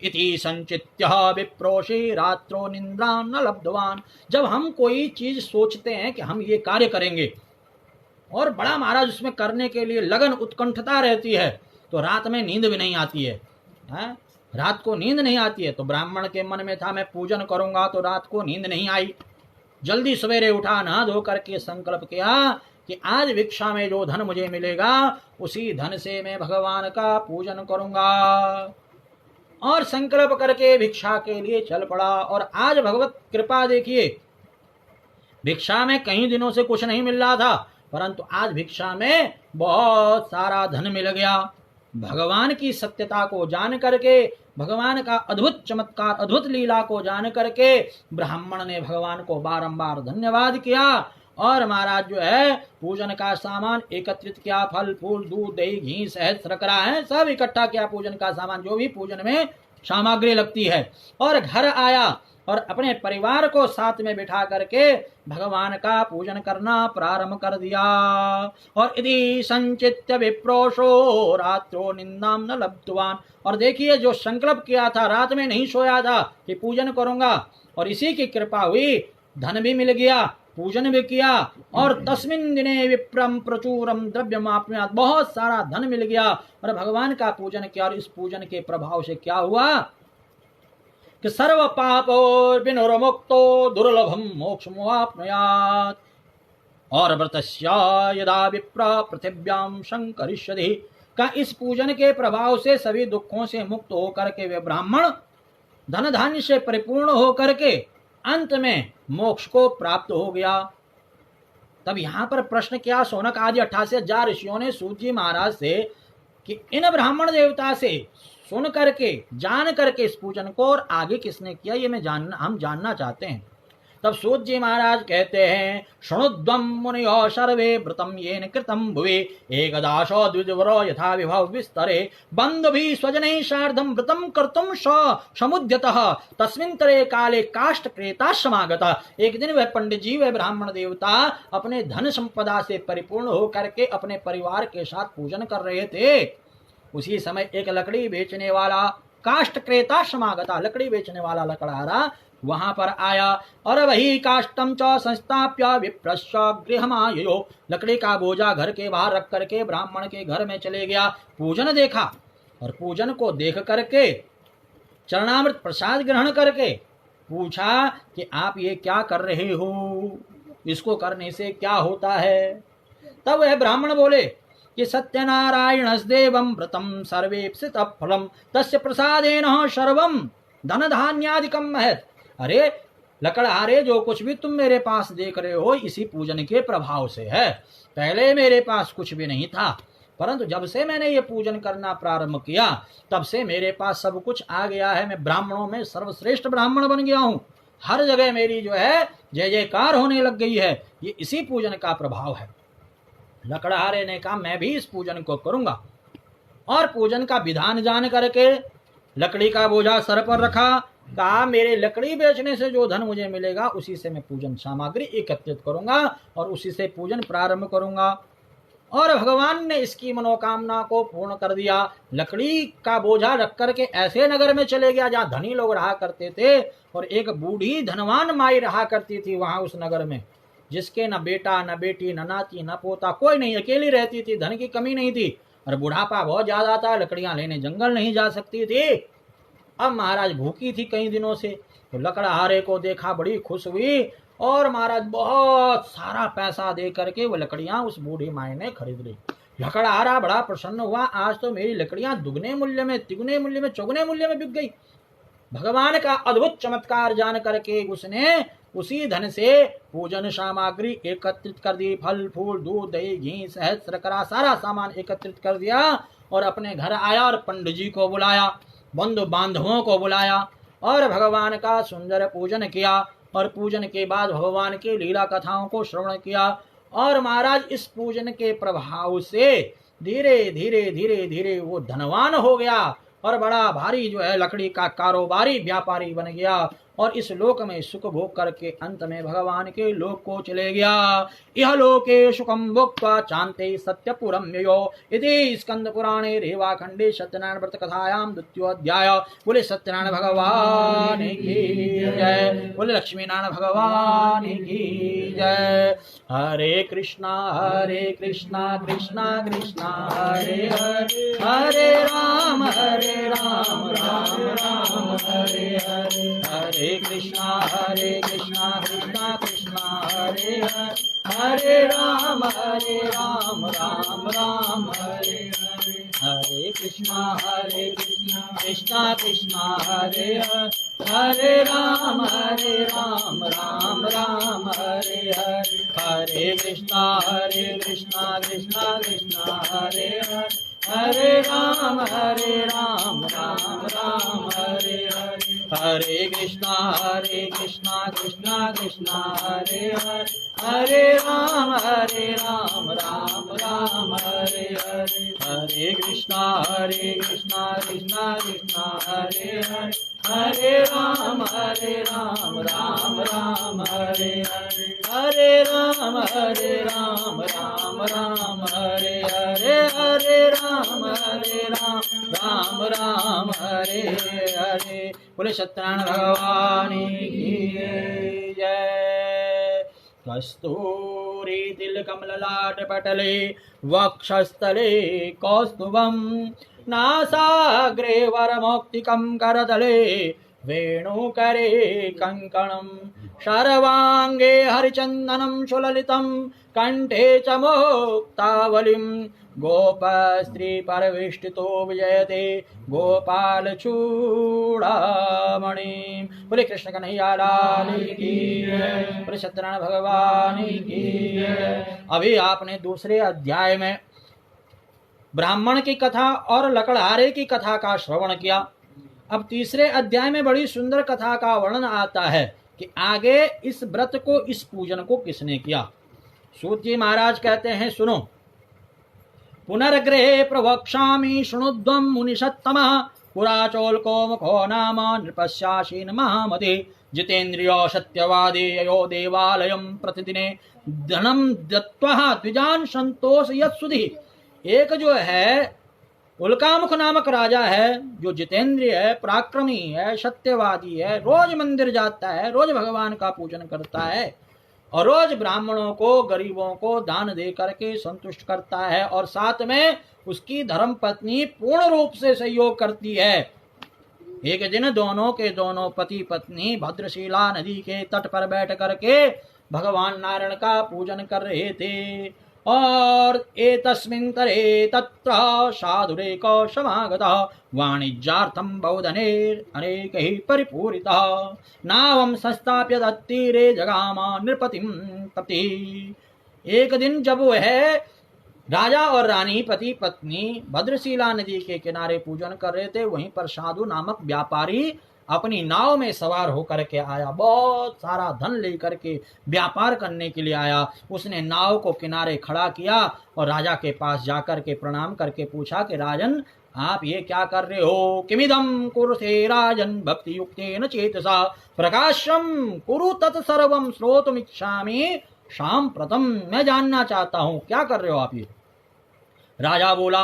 इति संचित्य विप्रोषि रात्रो निद्रा न लब्धवान। जब हम कोई चीज सोचते हैं कि हम ये कार्य करेंगे और बड़ा महाराज उसमें करने के लिए लगन उत्कंठता रहती है तो रात में नींद भी नहीं आती है। रात को नींद नहीं आती है। तो ब्राह्मण के मन में था मैं पूजन करूंगा तो रात को नींद नहीं आई। जल्दी सवेरे उठा, नहा धो करके संकल्प किया कि आज भिक्षा में जो धन मुझे मिलेगा उसी धन से मैं भगवान का पूजन करूंगा और संकल्प करके भिक्षा के लिए चल पड़ा। और आज भगवत कृपा देखिए, भिक्षा में कई दिनों से कुछ नहीं मिल रहा था परंतु आज भिक्षा में बहुत सारा धन मिल गया। भगवान की सत्यता को जान करके, भगवान का अद्भुत चमत्कार अद्भुत लीला को जान करके ब्राह्मण ने भगवान को बारंबार धन्यवाद किया और महाराज जो है पूजन का सामान एकत्रित किया। फल फूल दूध दही घी शहद शर्करा है सब इकट्ठा किया। पूजन का सामान जो भी पूजन में सामग्री लगती है और घर आया और अपने परिवार को साथ में बिठा करके भगवान का पूजन करना प्रारंभ कर दिया। और यदि संचित्य विप्रोषो रात्रो निंदाम न लब्धवान, और देखिए जो संकल्प किया था रात में नहीं सोया था कि पूजन करूंगा और इसी की कृपा हुई, धन भी मिल गया पूजन भी किया और तस्मिन् दिने विप्रम प्रचुरम द्रव्यमाप्नुयात्, बहुत सारा धन मिल गया और भगवान का पूजन किया। और इस पूजन के प्रभाव से क्या हुआ कि सर्व पापो विनुर्मुक्तो दुर्लभम मोक्षमाप्नुयात्। और व्रतस्या यदा विप्र पृथिव्याम संकरिष्यति का, इस पूजन के प्रभाव से सभी दुखों से मुक्त होकर के वे ब्राह्मण धन धान्य से परिपूर्ण होकर के अंत में मोक्ष को प्राप्त हो गया। तब यहां पर प्रश्न किया शौनक आदि 88,000 ऋषियों ने सूत जी महाराज से कि इन ब्राह्मण देवता से सुन करके जान करके इस पूजन को और आगे किसने किया, ये हम जानना चाहते हैं। तब सूत जी महाराज कहते हैं, शृणुध्वं मुनयो सर्वे व्रतम येन कृतं भुवि एकदाशो द्विजवरो यथा विभव विस्तरे बन्धुभिः स्वजनैः सार्धं व्रतं कर्तुं समुद्यतः तस्मिन् तरे काले काष्ठ क्रेता समागतः। एक दिन वह पंडित जी, वह ब्राह्मण देवता अपने धन संपदा से परिपूर्ण होकर के अपने परिवार के साथ पूजन कर रहे थे। उसी समय एक लकड़ी बेचने वाला काष्ठ क्रेता समागता, लकड़ी बेचने वाला लकड़हारा वहां पर आया और वही काष्टम च संस्थाप्य विप्रस्य गृहमाययो, लकड़ी का बोझा घर के बाहर रख करके ब्राह्मण के घर में चले गया। पूजन देखा और पूजन को देख करके चरणामृत प्रसाद ग्रहण करके पूछा कि आप ये क्या कर रहे हो, इसको करने से क्या होता है। तब वह ब्राह्मण बोले कि सत्यनारायणस्देवं व्रतं सर्वेप्सित फलम तस्य प्रसादेन सर्वं धन धान्यादिकं महत्। अरे लकड़हारे, जो कुछ भी तुम मेरे पास देख रहे हो इसी पूजन के प्रभाव से है। पहले मेरे पास कुछ भी नहीं था, परंतु जब से मैंने ये पूजन करना प्रारंभ किया तब से मेरे पास सब कुछ आ गया है। मैं ब्राह्मणों में सर्वश्रेष्ठ ब्राह्मण बन गया हूँ। हर जगह मेरी जो है जय जयकार होने लग गई है। ये इसी पूजन का प्रभाव है। लकड़हारे ने कहा मैं भी इस पूजन को करूंगा और पूजन का विधान जान करके लकड़ी का बोझा सर पर रखा। कहा मेरे लकड़ी बेचने से जो धन मुझे मिलेगा उसी से मैं पूजन सामग्री एकत्रित करूंगा और उसी से पूजन प्रारंभ करूंगा। और भगवान ने इसकी मनोकामना को पूर्ण कर दिया। लकड़ी का बोझा रख करके ऐसे नगर में चले गया जहाँ धनी लोग रहा करते थे और एक बूढ़ी धनवान माई रहा करती थी वहां उस नगर में, जिसके न बेटा न बेटी न नाती न पोता, कोई नहीं, अकेली रहती थी, धन की कमी नहीं थी और बुढ़ापा बहुत ज्यादा था, लकड़ियां लेने जंगल नहीं जा सकती थी। अब महाराज भूखी थी कई दिनों से, तो लकड़हारे को देखा, बड़ी खुश हुई और महाराज बहुत सारा पैसा दे करके वो लकड़ियां उस बूढ़ी माई ने खरीद ली। लकड़हारा बड़ा प्रसन्न हुआ, आज तो मेरी लकड़ियां दुगने मूल्य में, तिगुने मूल्य में, चौगुने मूल्य में बिक गई। भगवान का अद्भुत चमत्कार जान करके उसने उसी धन से पूजन सामग्री एकत्रित कर दी। फल फूल दूध दही घी शहद शर्करा सारा सामान एकत्रित कर दिया और अपने घर आया और पंडित जी को बुलाया, बंधु बांधवों को बुलाया और भगवान का सुंदर पूजन किया। और पूजन के बाद भगवान की लीला कथाओं को श्रवण किया। और महाराज इस पूजन के प्रभाव से धीरे धीरे धीरे धीरे वो धनवान हो गया और बड़ा भारी जो है लकड़ी का कारोबारी व्यापारी बन गया और इस लोक में सुख भोग करके अंत में भगवान के लोक को चले गया। यह लोके सुखम भुक्त्वा चान्ते सत्यपुरम ययो इति स्कंद पुराणे रेवाखंडे सत्यनारायण व्रत कथायाम द्वितीयोऽध्याय। बोले सत्यनारायण भगवान की जय, बोले लक्ष्मी नारायण भगवान की जय। हरे कृष्णा कृष्णा कृष्णा हरे हरे, हरे राम राम राम हरे हरे, हरे कृष्णा कृष्णा कृष्णा हरे हरे, हरे राम राम राम हरे हरे, हरे कृष्णा कृष्णा कृष्णा हरे हरे, हरे राम राम राम हरे हरे, हरे कृष्णा कृष्णा कृष्णा हरे हरे, हरे राम राम राम हरे हरे, हरे कृष्णा कृष्णा कृष्णा हरे हरे, हरे राम राम राम हरे हरे, हरे कृष्णा कृष्णा कृष्णा हरे हरे, हरे राम राम राम हरे हरे, हरे राम राम हरे हरे, हरे राम राम हरे हरे। बोले सत्यनारायण भगवान की जय। कस्तूरी तिलकमललाटपटले वक्षस्थले कौस्तुभं नासाग्रे वरमौक्तिकं करतले वेणुकरे कङ्कणं शर्वाङ्गे हरिचन्दनं सुललितं कण्ठे च मुक्तावलिं गोपस्त्री परविष्टितो विजयते गोपाल चूड़ामणि। बोले कृष्ण कन्हैया लाल की जय, बोले सत्यनारायण भगवान की जय। अभी आपने दूसरे अध्याय में ब्राह्मण की कथा और लकड़हारे की कथा का श्रवण किया। अब तीसरे अध्याय में बड़ी सुंदर कथा का वर्णन आता है कि आगे इस व्रत को, इस पूजन को किसने किया। सूत जी महाराज कहते हैं, सुनो। पुनर्ग्रहे प्रवक्ष्यामि शृणुध्वं मुनिषत्तमः पुराचोल्को मुखो नाम नृपस्यासीन महामते जितेन्द्रियो सत्यवादी यो देवालयं प्रतिदिने धनं दत्त्वा द्विजान संतोष यत्सुधि। एक जो है उल्कामुख नामक राजा है, जो जितेंद्रिय है, पराक्रमी है, सत्यवादी है, रोज मंदिर जाता है, रोज भगवान का पूजन करता है और रोज ब्राह्मणों को, गरीबों को दान दे करके संतुष्ट करता है और साथ में उसकी धर्म पत्नी पूर्ण रूप से सहयोग करती है। एक दिन दोनों के दोनों पति पत्नी भद्रशिला नदी के तट पर बैठ करके भगवान नारायण का पूजन कर रहे थे और एतस्मिन् तरे तत्र साधुरेको समागतः वाणिज्यार्थं बहुधनेर् अनेकैः परिपूरितः नावं संस्थाप्य तत्तीरे जगामा नृपतिं तति। एक दिन जब वह राजा और रानी पति पत्नी भद्रशिला नदी के किनारे पूजन कर रहे थे, वहीं पर साधु नामक व्यापारी अपनी नाव में सवार होकर के आया। बहुत सारा धन लेकर के व्यापार करने के लिए आया। उसने नाव को किनारे खड़ा किया और राजा के पास जाकर के प्रणाम करके पूछा कि राजन, आप ये क्या कर रहे हो। किमिदं कुरुते राजन भक्ति युक्तेन चेतसा प्रकाशम कुरु तत्सर्वं श्रोतुमिच्छामि साम्प्रतं। मैं जानना चाहता हूँ क्या कर रहे हो आप ये। राजा बोला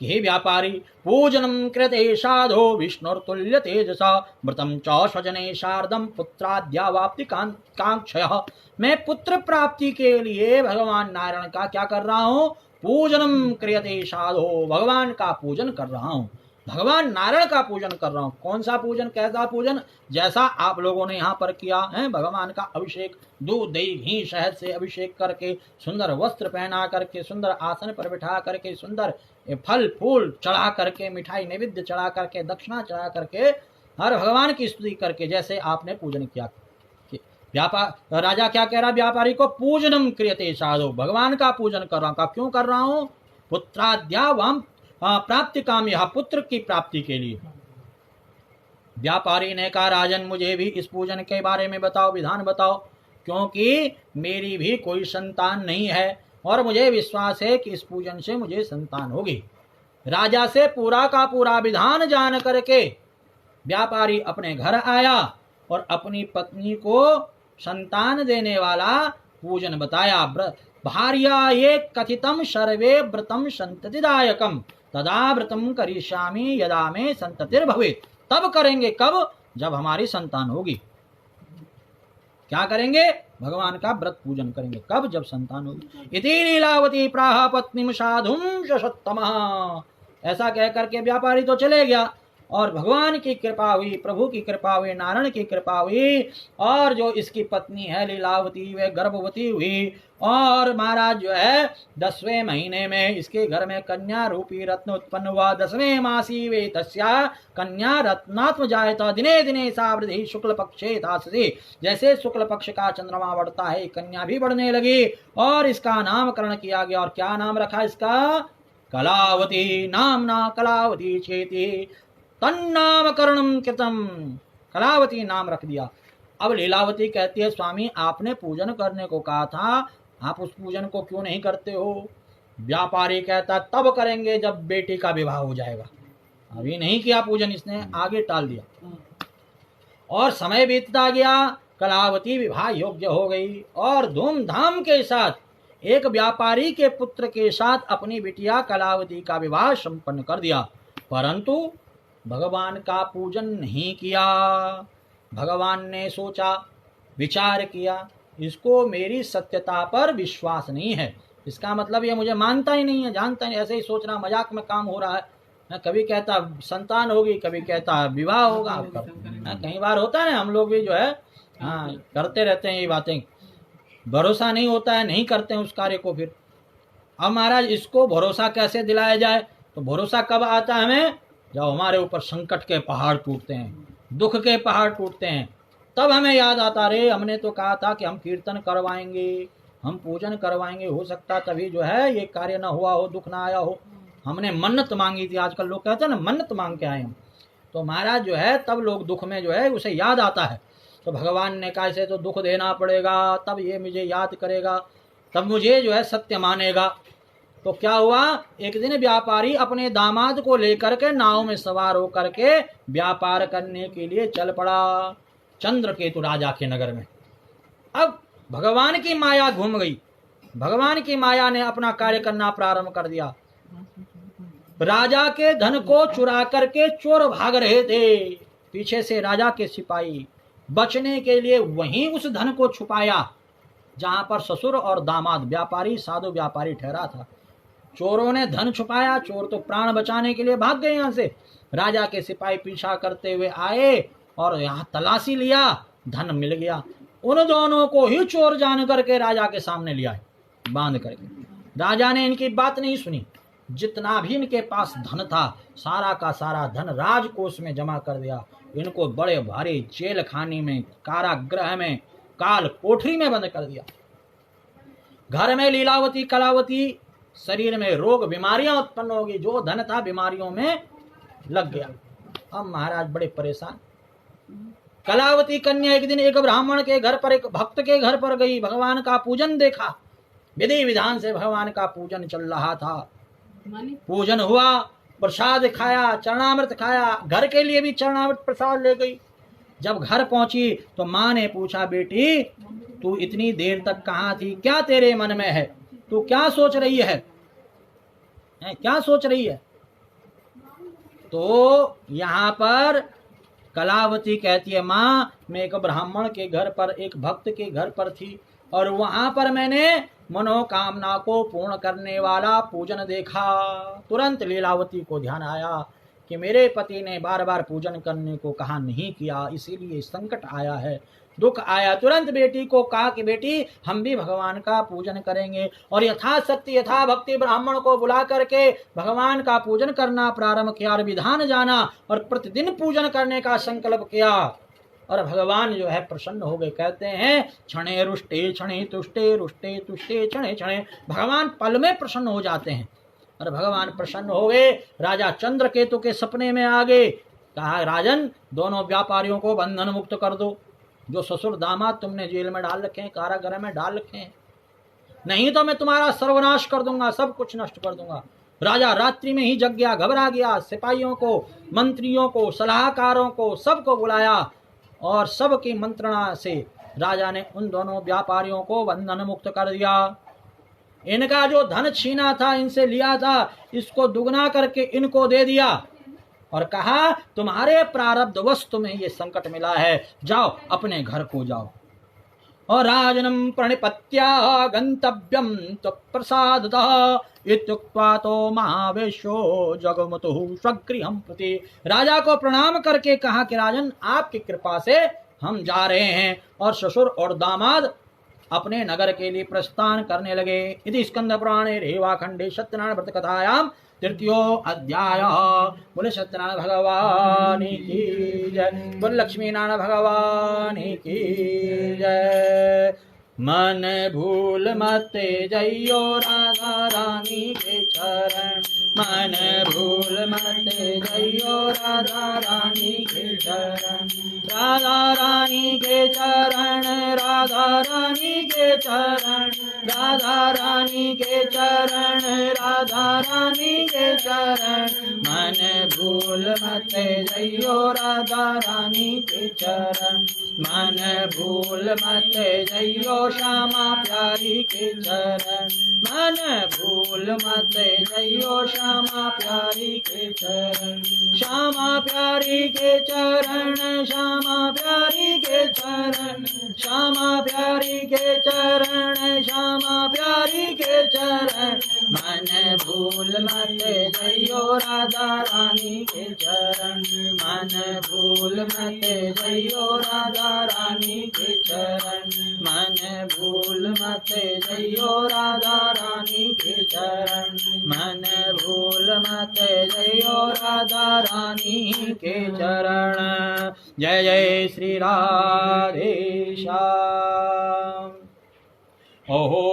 कि हे व्यापारी, पूजनम कृते साधो विष्णुर्तुल्य तेजसा व्रतम च स्वजने शारदम पुत्राद्यावाप्ति कांक्षय। मैं पुत्र प्राप्ति के लिए भगवान नारायण का क्या कर रहा हूँ, पूजनम क्रियते साधो, भगवान का पूजन कर रहा हूँ, भगवान नारायण का पूजन कर रहा हूँ। कौन सा पूजन, कैसा पूजन, जैसा आप लोगों ने यहाँ पर किया है। भगवान का अभिषेक दूध दही घी शहद से अभिषेक करके, सुंदर वस्त्र पहना करके, सुंदर आसन पर बिठा करके, सुंदर फल फूल चढ़ा करके, मिठाई नैवेद्य चढ़ा करके, दक्षिणा चढ़ा करके, हर भगवान की स्तुति करके, जैसे आपने पूजन किया। व्यापार राजा क्या कह रहा व्यापारी को, पूजनम क्रियते साधो, भगवान का पूजन कर रहा हूँ। क्यों कर रहा हूँ, पुत्राद्या वाम प्राप्ति काम, यह पुत्र की प्राप्ति के लिए। व्यापारी ने कहा राजन, मुझे भी इस पूजन के बारे में बताओ, विधान बताओ, क्योंकि मेरी भी कोई संतान नहीं है और मुझे विश्वास है कि इस पूजन से मुझे संतान होगी। राजा से पूरा का पूरा विधान जान करके व्यापारी अपने घर आया और अपनी पत्नी को संतान देने वाला पूजन बताया। भार्या ये कथितम सर्वे व्रतम संततिदायकम तदा व्रतम करिष्यामि यदा में संततिर्भवेत्। तब करेंगे कब, जब हमारी संतान होगी। क्या करेंगे, भगवान का व्रत पूजन करेंगे। कब, जब संतान होगी। इति लीलावती प्राह पत्नीम साधुं सत्तमः। ऐसा कह करके व्यापारी तो चले गया और भगवान की कृपा हुई, प्रभु की कृपा हुई, नारायण की कृपा हुई और जो इसकी पत्नी है लीलावती वे गर्भवती हुई और महाराज जो है 10वें महीने में इसके घर में कन्या रूपी रत्न उत्पन्न हुआ। 10वें मासी वे तस्या कन्या रत्नात्म जायता दिने दिने सा वृद्धि शुक्ल पक्षे तासि। जैसे शुक्ल पक्ष का चंद्रमा बढ़ता है, कन्या भी बढ़ने लगी और इसका नामकरण किया गया। और क्या नाम रखा इसका, कलावती नामना कलावती चेती तन्नामकरणम कृतम, कलावती नाम रख दिया। अब लीलावती कहती है स्वामी आपने पूजन करने को कहा था, आप उस पूजन को क्यों नहीं करते हो। व्यापारी कहता तब करेंगे जब बेटी का विवाह हो जाएगा, अभी नहीं किया पूजन, इसने आगे टाल दिया। और समय बीतता गया, कलावती विवाह योग्य हो गई और धूमधाम के साथ एक व्यापारी के पुत्र के साथ अपनी बिटिया कलावती का विवाह संपन्न कर दिया। परंतु भगवान का पूजन नहीं किया। भगवान ने सोचा, विचार किया इसको मेरी सत्यता पर विश्वास नहीं है, इसका मतलब ये मुझे मानता ही नहीं है, जानता नहीं, ऐसे ही सोच रहा, मजाक में काम हो रहा है। कभी कहता संतान होगी, कभी कहता विवाह होगा आपका। कई बार होता है ना, हम लोग भी जो है हाँ करते रहते हैं ये बातें, भरोसा नहीं होता है, नहीं करते हैं उस कार्य को। फिर अब महाराज इसको भरोसा कैसे दिलाया जाए? तो भरोसा कब आता है हमें? जब हमारे ऊपर संकट के पहाड़ टूटते हैं, दुख के पहाड़ टूटते हैं, तब हमें याद आता, रे हमने तो कहा था कि हम कीर्तन करवाएंगे, हम पूजन करवाएंगे, हो सकता तभी जो है ये कार्य ना हुआ हो, दुख ना आया हो, हमने मन्नत मांगी थी। आजकल लोग कहते हैं ना मन्नत मांग के आए हम। तो महाराज जो है तब लोग दुख में जो है उसे याद आता है, तो भगवान ने कहा इसे तो दुख देना पड़ेगा, तब ये मुझे याद करेगा, तब मुझे जो है सत्य मानेगा। तो क्या हुआ, एक दिन व्यापारी अपने दामाद को लेकर के नाव में सवार होकर के व्यापार करने के लिए चल पड़ा चंद्रकेतु राजा के नगर में। अब भगवान की माया घूम गई, भगवान की माया ने अपना कार्य करना प्रारंभ कर दिया। राजा के धन को चुरा करके चोर भाग रहे थे, पीछे से राजा के सिपाही बचने के लिए वहीं उस धन को छुपाया जहां पर ससुर और दामाद व्यापारी साधु व्यापारी ठहरा था। चोरों ने धन छुपाया, चोर तो प्राण बचाने के लिए भाग गए यहां से। राजा के सिपाही पीछा करते हुए आए और यहाँ तलाशी लिया, धन मिल गया। उन दोनों को ही चोर जान करके राजा के सामने लिया बांध करके। राजा ने इनकी बात नहीं सुनी, जितना भी इनके पास धन था सारा का सारा धन राजकोष में जमा कर दिया। इनको बड़े भारी जेल खाने में, कारागृह में, काल कोठरी में बंद कर दिया। घर में लीलावती कलावती, शरीर में रोग बीमारियां उत्पन्न होगी, जो धन था बीमारियों में लग गया। अब महाराज बड़े परेशान। कलावती कन्या एक दिन एक ब्राह्मण के घर पर, एक भक्त के घर पर गई, भगवान का पूजन देखा, विधि विधान से भगवान का पूजन चल रहा था। पूजन हुआ, प्रसाद खाया, चरणामृत खाया, घर के लिए भी चरणामृत प्रसाद ले गई। जब घर पहुंची तो माँ ने पूछा, बेटी तू इतनी देर तक कहाँ थी, क्या तेरे मन में है, तू क्या सोच रही है, क्या सोच रही है? तो यहाँ पर कलावती कहती है, माँ मैं एक ब्राह्मण के घर पर, एक भक्त के घर पर थी और वहां पर मैंने मनोकामना को पूर्ण करने वाला पूजन देखा। तुरंत लीलावती को ध्यान आया कि मेरे पति ने बार बार पूजन करने को कहा, नहीं किया, इसीलिए संकट आया है, दुख आया। तुरंत बेटी को कहा कि बेटी हम भी भगवान का पूजन करेंगे, और यथाशक्ति यथा भक्ति ब्राह्मण को बुला करके भगवान का पूजन करना प्रारंभ किया और विधान जाना और प्रतिदिन पूजन करने का संकल्प किया। और भगवान जो है प्रसन्न हो गए। कहते हैं क्षणे रुष्टे क्षणे तुष्टे, रुष्टे तुष्टे क्षणे क्षणे, भगवान पल में प्रसन्न हो जाते हैं। और भगवान प्रसन्न हो गए। राजा चंद्रकेतु के सपने में आ गए, कहा राजन दोनों व्यापारियों को बंधन मुक्त कर दो, जो ससुर दामाद तुमने जेल में डाल रखे हैं, कारागृह में डाल रखे हैं, नहीं तो मैं तुम्हारा सर्वनाश कर दूंगा, सब कुछ नष्ट कर दूंगा। राजा रात्रि में ही जग गया, घबरा गया, सिपाहियों को, मंत्रियों को, सलाहकारों को, सबको बुलाया और सबकी मंत्रणा से राजा ने उन दोनों व्यापारियों को बंधन मुक्त कर दिया। इनका जो धन छीना था, इनसे लिया था, इसको दुगना करके इनको दे दिया और कहा तुम्हारे प्रारब्धवश तुम्हें ये संकट मिला है, जाओ अपने घर को जाओ। और राजनम प्रणिपत्या गंतव्यम त्वत्प्रसादतः इत्युक्त्वा तो महावेशो जगमतुः स्वगृहं प्रति। राजा को प्रणाम करके कहा कि राजन आपकी कृपा से हम जा रहे हैं। और ससुर और दामाद अपने नगर के लिए प्रस्थान करने लगे। इति स्कंद पुराणे रेवाखंडे सत्यनारायण व्रत कथायाम तृतीयो अध्याय। बोले सत्यनारायण भगवान की जय, बोले लक्ष्मी नारायण भगवान की जय। मन भूल मत जइयो राधा रानी के चरण, मन भूल मत जइयो राधा रानी के चरण, राधा रानी के चरण, राधा रानी के चरण, राधा रानी के चरण, राधा रानी के चरण। मन भूल मत जइयो राधा रानी के चरण, मन भूल मत जइयो श्यामा प्यारी के चरण, मन भूल मत जइयो श्यामा प्यारी के चरण। श्यामा प्यारी के चरण, श्यामा प्यारी के चरण, श्यामा प्यारी के चरण, श्यामा प्यारी के चरण, मन भूल मत जइयो राधा रानी के चरण, मन भूल मत जइयो राधा रानी के चरण, मन भूल मत जइयो राधा रानी के चरण, मन भूल मत जइयो राधा रानी के चरण। जय जय श्री राधे श्याम। ओहो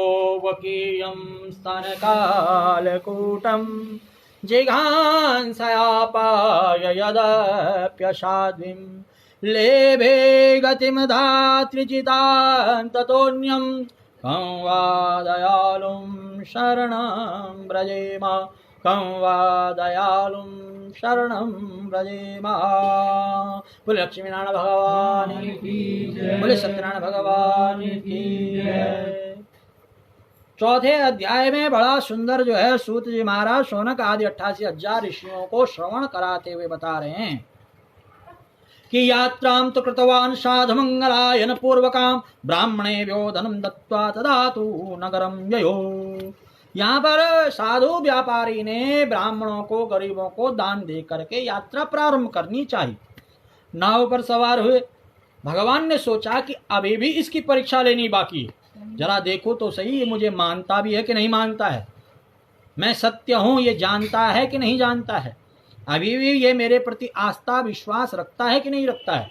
वकीयं स्तनकालकूटं जिघांसयापाय यदप्यसाध्वीं, लेभे गतिं धात्रिचितां ततोऽन्यं कं वा दयालुं शरणं व्रजेम, कं वा दयालुं शरणं व्रजेम। बोले लक्ष्मीनारायण भगवान की जय, बोले सत्यनारायण भगवान की जय। चौथे अध्याय में बड़ा सुंदर जो है सूत जी महाराज शौनक आदि 88,000 ऋषियों को श्रवण कराते हुए बता रहे हैं कि यात्रां तो कृतवान साधु मंगलायन पूर्वकाम, ब्राह्मणे व्योधनम दत्वा तदातु नगरम ययो। यहाँ पर साधु व्यापारी ने ब्राह्मणों को गरीबों को दान दे करके यात्रा प्रारंभ करनी चाहिए। नाव पर सवार हुए। भगवान ने सोचा कि अभी भी इसकी परीक्षा लेनी बाकी है, जरा देखो तो सही ये मुझे मानता भी है कि नहीं मानता है, मैं सत्य हूं ये जानता है कि नहीं जानता है, अभी भी ये मेरे प्रति आस्था विश्वास रखता है कि नहीं रखता है।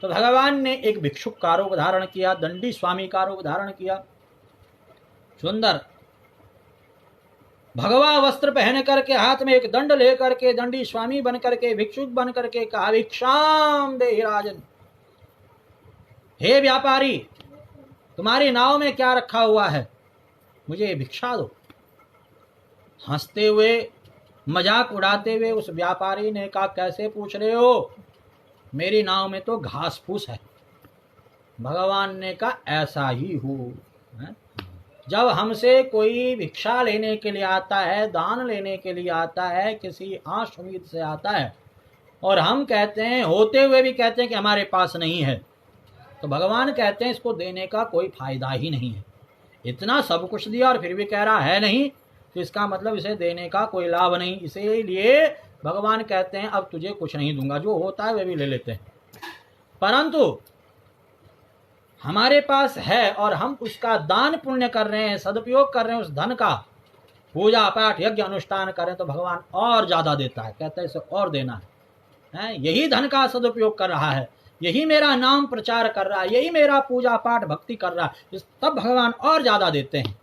तो भगवान ने एक भिक्षुक का रूप धारण किया, दंडी स्वामी का रूप धारण किया। सुंदर भगवा वस्त्र पहन करके हाथ में एक दंड लेकर के दंडी स्वामी बन करके भिक्षुक बन करके कहा, भिक्षाम देहि राजन, हे व्यापारी तुम्हारी नाव में क्या रखा हुआ है, मुझे भिक्षा दो। हंसते हुए मजाक उड़ाते हुए उस व्यापारी ने कहा, कैसे पूछ रहे हो, मेरी नाव में तो घास फूस है। भगवान ने कहा, ऐसा ही हो। जब हमसे कोई भिक्षा लेने के लिए आता है, दान लेने के लिए आता है, किसी आश उम्मीद से आता है और हम कहते हैं, होते हुए भी कहते हैं कि हमारे पास नहीं है, तो भगवान कहते हैं इसको देने का कोई फायदा ही नहीं है। इतना सब कुछ दिया और फिर भी कह रहा है नहीं, तो इसका मतलब इसे देने का कोई लाभ नहीं। इसीलिए भगवान कहते हैं अब तुझे कुछ नहीं दूंगा, जो होता है वे भी ले लेते हैं। परंतु हमारे पास है और हम उसका दान पुण्य कर रहे हैं, सदुपयोग कर रहे हैं, उस धन का पूजा पाठ यज्ञ अनुष्ठान करें तो भगवान और ज्यादा देता है। कहता है इसे और देना है, यही धन का सदुपयोग कर रहा है, यही मेरा नाम प्रचार कर रहा है, यही मेरा पूजा पाठ भक्ति कर रहा है, तब भगवान और ज्यादा देते हैं।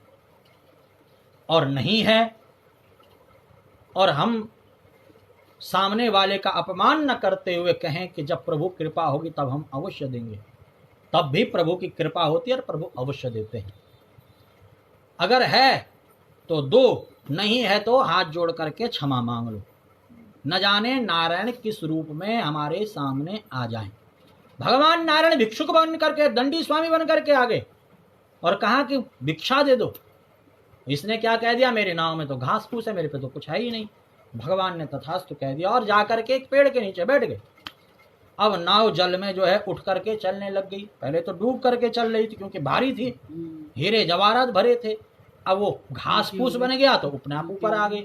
और नहीं है और हम सामने वाले का अपमान न करते हुए कहें कि जब प्रभु कृपा होगी तब हम अवश्य देंगे, तब भी प्रभु की कृपा होती है और प्रभु अवश्य देते हैं। अगर है तो दो, नहीं है तो हाथ जोड़ करके क्षमा मांग लो। न जाने नारायण किस रूप में हमारे सामने आ जाएं। भगवान नारायण भिक्षुक बन करके दंडी स्वामी बन करके आ गए और कहा कि भिक्षा दे दो। इसने क्या कह दिया, मेरे नाव में तो घास फूस है, मेरे पे तो कुछ है ही नहीं। भगवान ने तथास्तु कह दिया और जाकर के एक पेड़ के नीचे बैठ गए। अब नाव जल में जो है उठ करके चलने लग गई। पहले तो डूब करके चल रही थी क्योंकि भारी थी, हीरे जवाहरात भरे थे। अब वो घास फूस बन गया तो अपने आप ऊपर आ गई।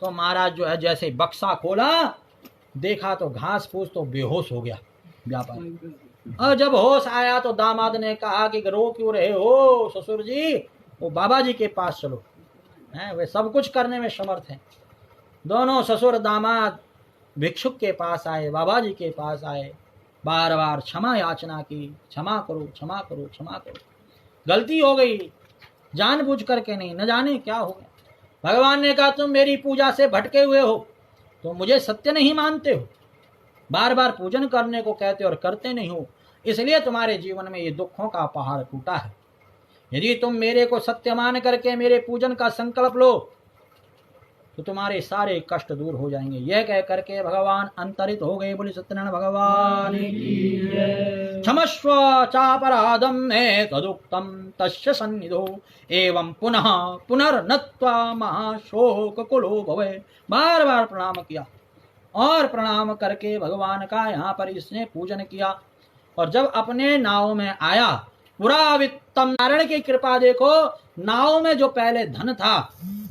तो महाराज जो है जैसे बक्सा खोला, देखा तो घास फूस, तो बेहोश हो गया व्यापारी। और जब होश आया तो दामाद ने कहा कि रो क्यों रहे हो ससुर जी, वो बाबा जी के पास चलो, हैं वे सब कुछ करने में समर्थ हैं। दोनों ससुर दामाद भिक्षुक के पास आए, बाबा जी के पास आए, बार बार क्षमा याचना की, क्षमा करो क्षमा करो क्षमा करो, गलती हो गई, जानबूझ करके नहीं, न जाने क्या हो गया। भगवान ने कहा तुम मेरी पूजा से भटके हुए हो, तो मुझे सत्य नहीं मानते हो, बार बार पूजन करने को कहते और करते नहीं हो, इसलिए तुम्हारे जीवन में ये दुखों का पहाड़ टूटा है। यदि तुम मेरे को सत्य मान करके मेरे पूजन का संकल्प लो तो तुम्हारे सारे कष्ट दूर हो जाएंगे। यह कह करके भगवान अंतरित हो गए। बोले सत्यनारायण भगवान की जय। क्षमस्व चापराधम मे तदुक्तम तस्य सन्निधो एवं पुनः पुनर्नत्वा महाशोक कुलो भवे। बार बार प्रणाम किया और प्रणाम करके भगवान का यहाँ पर इसने पूजन किया। और जब अपने नाव में आया, पूरा वित्तम, नारायण की कृपा देखो, नाव में जो पहले धन था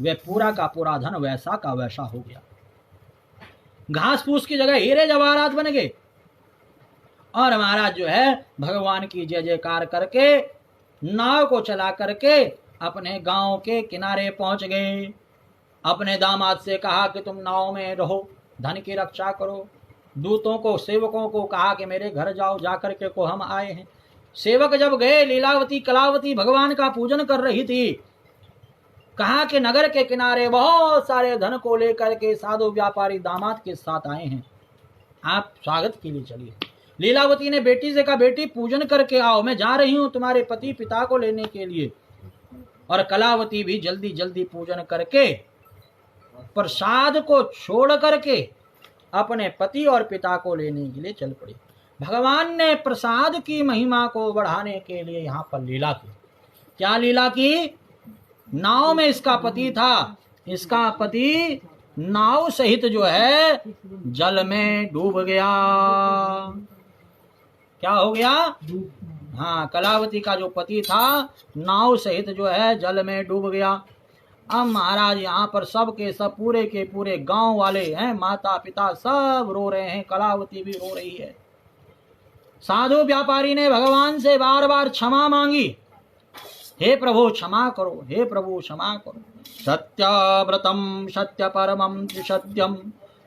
वह पूरा का पूरा धन वैसा का वैसा हो गया। घास फूस की जगह हीरे जवाहरात बन गए। और महाराज जो है भगवान की जय जयकार करके नाव को चला करके अपने गांव के किनारे पहुंच गए। अपने दामाद से कहा कि तुम नाव में रहो, धन की रक्षा करो। दूतों को, सेवकों को कहा कि मेरे घर जाओ, जाकर के को हम आए हैं। सेवक जब गए, लीलावती कलावती भगवान का पूजन कर रही थी। कहा कि नगर के किनारे बहुत सारे धन को लेकर के साधु व्यापारी दामाद के साथ आए हैं, आप स्वागत के लिए चलिए। लीलावती ने बेटी से कहा, बेटी पूजन करके आओ, मैं जा रही हूं तुम्हारे पति पिता को लेने के लिए। और कलावती भी जल्दी जल्दी पूजन करके प्रसाद को छोड़ करके अपने पति और पिता को लेने के लिए चल पड़ी। भगवान ने प्रसाद की महिमा को बढ़ाने के लिए यहाँ पर लीला की। क्या लीला की? नाव में इसका पति था, इसका पति नाव सहित जो है जल में डूब गया। क्या हो गया? हाँ, कलावती का जो पति था नाव सहित जो है जल में डूब गया। अब महाराज यहाँ पर सब के सब, पूरे के पूरे गांव वाले हैं, माता पिता सब रो रहे हैं, कलावती भी रो रही है। साधु व्यापारी ने भगवान से बार बार क्षमा मांगी, हे प्रभु क्षमा करो, हे प्रभु क्षमा करो। सत्यव्रतम सत्य परमं त्रिसत्यम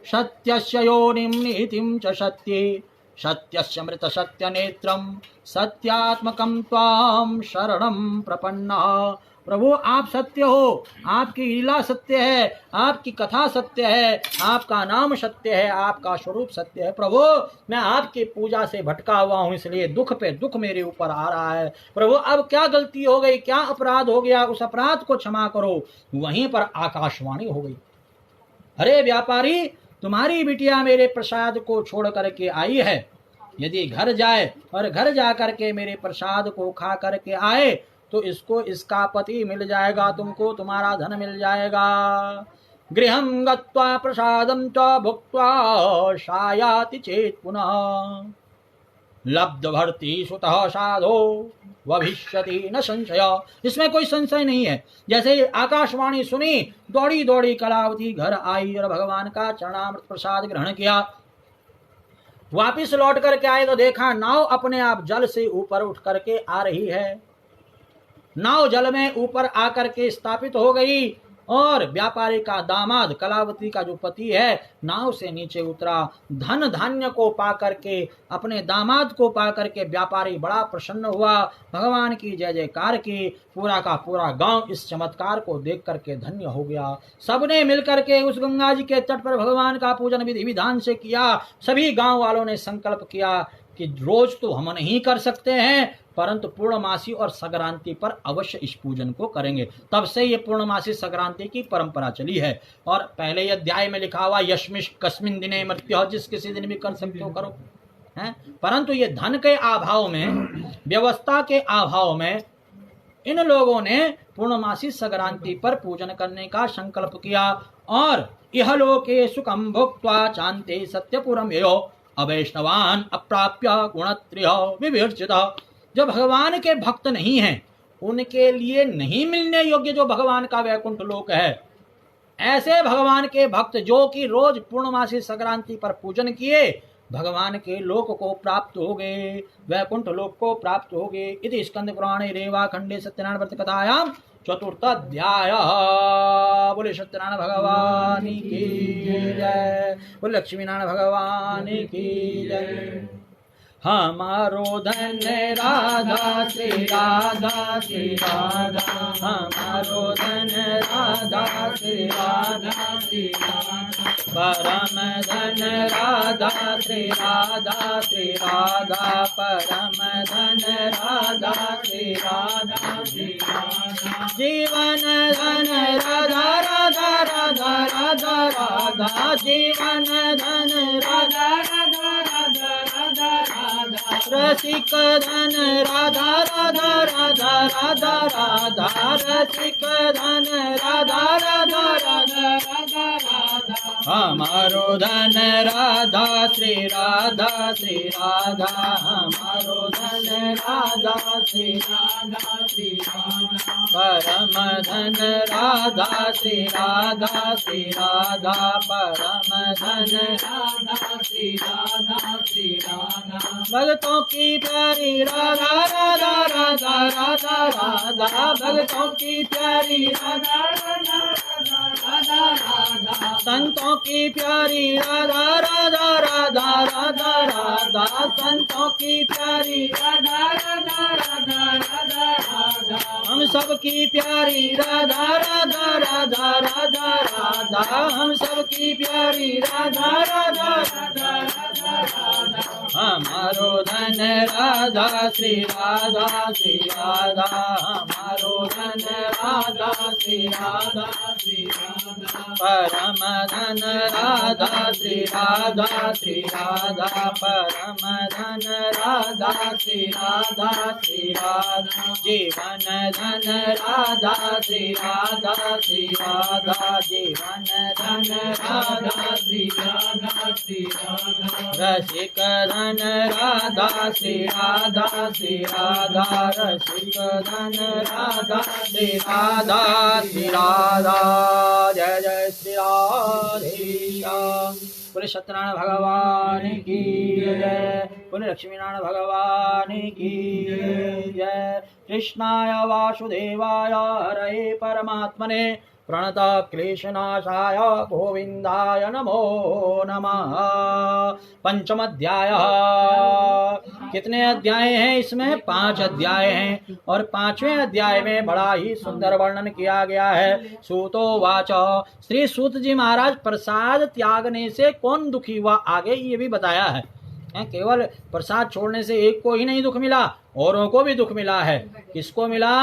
सत्यस्य योनिं निहितिं च सत्ये सत्यस्य मृत सत्य नेत्रम सत्यात्मकं त्वां शरणं प्रपन्नः। प्रभु आप सत्य हो, आपकी लीला सत्य है, आपकी कथा सत्य है, आपका नाम सत्य है, आपका स्वरूप सत्य है। प्रभु मैं आपकी पूजा से भटका हुआ हूँ, इसलिए दुख पे दुख मेरे ऊपर आ रहा है। प्रभु अब क्या गलती हो गई, क्या अपराध हो गया, उस अपराध को क्षमा करो। वहीं पर आकाशवाणी हो गई, अरे व्यापारी, तुम्हारी बिटिया मेरे प्रसाद को छोड़ करके आई है। यदि घर जाए और घर जा करके मेरे प्रसाद को खा करके आए तो इसको इसका पति मिल जाएगा, तुमको तुम्हारा धन मिल जाएगा। गृहं गत्वा प्रसादं च भुक्त्वा शायाति चेत् पुनः लब्ध भर्ती सुतः साधो भविष्यति न संशय। इसमें कोई संशय नहीं है। जैसे आकाशवाणी सुनी, दौड़ी दौड़ी कलावती घर आई और भगवान का चरणामृत प्रसाद ग्रहण किया। वापिस लौट करके आए तो देखा नाव अपने आप जल से ऊपर उठ करके आ रही है। नाव जल में ऊपर आकर के स्थापित हो गई और व्यापारी का दामाद, कलावती का जो पति है, नाव से नीचे उतरा। धन धान्य को पा करके, अपने दामाद को पा करके व्यापारी बड़ा प्रसन्न हुआ, भगवान की जय जयकार की। पूरा का पूरा गांव इस चमत्कार को देख करके धन्य हो गया। सबने मिल करके उस गंगा जी के तट पर भगवान का पूजन विधि विधान से किया। सभी गांव वालों ने संकल्प किया कि रोज तो हम नहीं कर सकते हैं, परंतु पूर्णमासी और संक्रांति पर अवश्य इस पूजन को करेंगे। तब से ये पूर्णमासी संक्रांति की परंपरा चली है। और पहले अध्याय में लिखा हुआ यस्मिन् कस्मिन् दिने मृत्यु, जिस किसी दिन भी कर सकते हो करो, हैं। परंतु ये धन के अभाव में, व्यवस्था के अभाव में इन लोगों ने पूर्णमासी संक्रांति पर पूजन करने का संकल्प किया। और इहलोके सुखं भुक्त्वा चान्ते सत्यपुरं यो अवैष्णवान् अप्राप्य गुणत्रय विवर्जितः। जो भगवान के भक्त नहीं हैं, उनके लिए नहीं मिलने योग्य जो भगवान का वैकुंठ लोक है, ऐसे भगवान के भक्त जो कि रोज पूर्णमासी संक्रांति पर पूजन किए, भगवान के लोक को प्राप्त हो गए, वैकुंठ लोक को प्राप्त हो गए। इति स्कंद पुराणे रेवा खंडे सत्यनारायण व्रत कथायां चतुर्थ अध्याय। बोले सत्यनारायण भगवान की जय, बोले लक्ष्मी नारायण भगवान की जय। हमारो धन राधा श्री राधा श्री राधा, हमारो धन राधा श्री राधा श्री राधा, परम धन राधा श्री राधा श्री राधा, परम धन राधा श्री राधा श्री राधा। जीवन धन राधा राधा राधा जीवन धन राधा राधा राधा राधा राधा रसिक धन राधा राधा राधा राधा राधा रसिक धन राधा राधा राधा राधा राधा हमारो धन राधा श्री राधा श्री राधा हमारो धन राधा श्री राधा श्री राधा परम धन राधा श्री राधा श्री राधा परम धन राधा श्री राधा श्री राधा भक्तों की प्यारी राधा राधा राधा राधा राधा भक्तों की प्यारी राधा राधा राधा राधा राधा संतों की प्यारी राधा राधा राधा राधा राधा संतों की प्यारी राधा राधा राधा राधा राधा हम सबकी प्यारी राधा राधा राधा राधा राधा हम सबकी प्यारी राधा राधा राधा राधा राधा हमारो धन राधा श्री राधा श्री राधा हमारो धन राधा श्री राधा श्री राधा परम धन राधा श्री राधा श्री राधा परम धन राधा श्री राधा श्री राधा जीवन धन राधा श्री राधा श्री राधा जीवन धन राधा श्री राधा श्री राधा रसिक धन राधा श्री राधा श्री राधा रसिक धन राधा श्री राधा श्री राधा जय जय श्री राधे श्याम बोले सत्यनारायण भगवान की जय बोले लक्ष्मीनारायण भगवान की जय कृष्णाय वासुदेवाय हरे परमात्मने प्रणत क्लेशनाशाय गोविंदाय नमो नमः पंचम अध्याय कितने अध्याय हैं इसमें 5 अध्याय हैं और 5वें अध्याय में बड़ा ही सुंदर वर्णन किया गया है सूतो वाच श्री सूत जी महाराज प्रसाद त्यागने से कौन दुखी हुआ आगे ये भी बताया है केवल प्रसाद छोड़ने से एक को ही नहीं दुख मिला औरों को भी दुख मिला है किसको मिला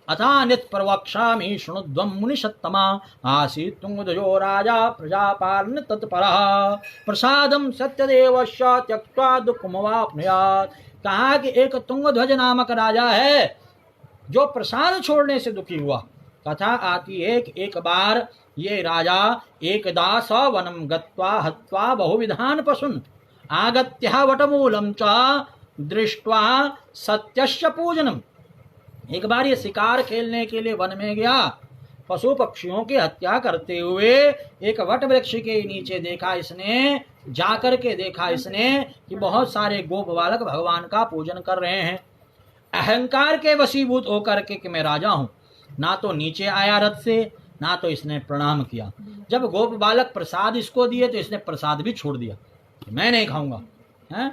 अथानित प्रवक्ष्यामि शृणुध्वं मुनिषत्तमा आसीत् तुंगध्वजो राजा प्रजापालन तत्परः प्रसादम सत्यदेवस्य त्यक्त्वा दुःखमवाप्नुयात् कहा कि एक तुंगध्वज नामक राजा है जो प्रसाद छोड़ने से दुखी हुआ कथा आती है कि एक बार ये राजा एकदा स वनं गत्वा हत्वा बहुविधान पशून् आगत्य वटमूलं च दृष्ट्वा सत्यस्य पूजनम् एक बार ये शिकार खेलने के लिए वन में गया पशु पक्षियों की हत्या करते हुए एक वट वृक्ष के नीचे देखा इसने जाकर के देखा इसने कि बहुत सारे गोप बालक भगवान का पूजन कर रहे हैं अहंकार के वशीभूत होकर के कि मैं राजा हूं ना तो नीचे आया रथ से ना तो इसने प्रणाम किया जब गोप बालक प्रसाद इसको दिए तो इसने प्रसाद भी छोड़ दिया मैं नहीं खाऊंगा हैं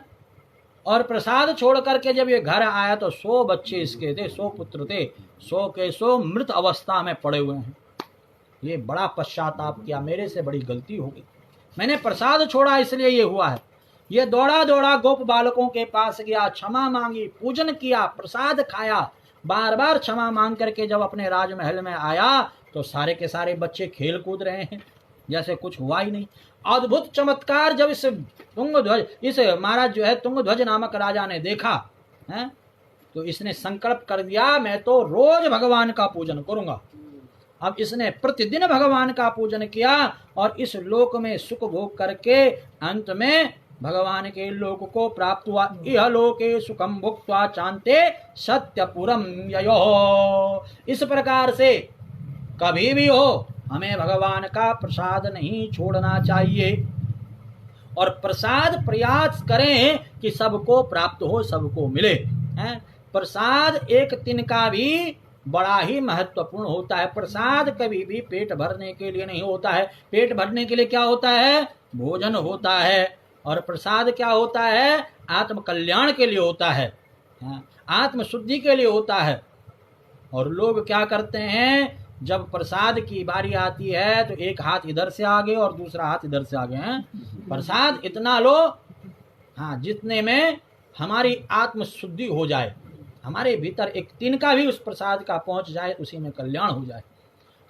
और प्रसाद छोड़ करके जब ये घर आया तो 100 बच्चे इसके थे 100 पुत्र थे 100 के 100 मृत अवस्था में पड़े हुए हैं ये बड़ा पश्चाताप किया मेरे से बड़ी गलती हो गई मैंने प्रसाद छोड़ा इसलिए ये हुआ है ये दौड़ा दौड़ा गोप बालकों के पास गया क्षमा मांगी पूजन किया प्रसाद खाया बार बार क्षमा मांग करके जब अपने राजमहल में आया तो सारे के सारे बच्चे खेल कूद रहे हैं जैसे कुछ हुआ ही नहीं अद्भुत चमत्कार जब इस तुंगध्वज इस महाराज जो है तुंगध्वज नामक राजा ने देखा है तो इसने संकल्प कर दिया मैं तो रोज भगवान का पूजन करूंगा अब इसने प्रतिदिन भगवान का पूजन किया और इस लोक में सुख भोग करके अंत में भगवान के लोक को प्राप्त हुआ इह लोके सुखम भुक्त्वा चांते सत्यपुरम ययो इस प्रकार से कभी भी हो हमें भगवान का प्रसाद नहीं छोड़ना चाहिए और प्रसाद प्रयास करें कि सबको प्राप्त हो सबको मिले हैं प्रसाद एक तिनका भी बड़ा ही महत्वपूर्ण होता है प्रसाद कभी भी पेट भरने के लिए नहीं होता है पेट भरने के लिए क्या होता है भोजन होता है और प्रसाद क्या होता है आत्म कल्याण के लिए होता है आत्म शुद्धि के लिए होता है और लोग क्या करते हैं जब प्रसाद की बारी आती है तो एक हाथ इधर से आगे और दूसरा हाथ इधर से आगे हैं प्रसाद इतना लो जितने में हमारी आत्म शुद्धि हो जाए हमारे भीतर एक तिनका भी उस प्रसाद का पहुंच जाए उसी में कल्याण हो जाए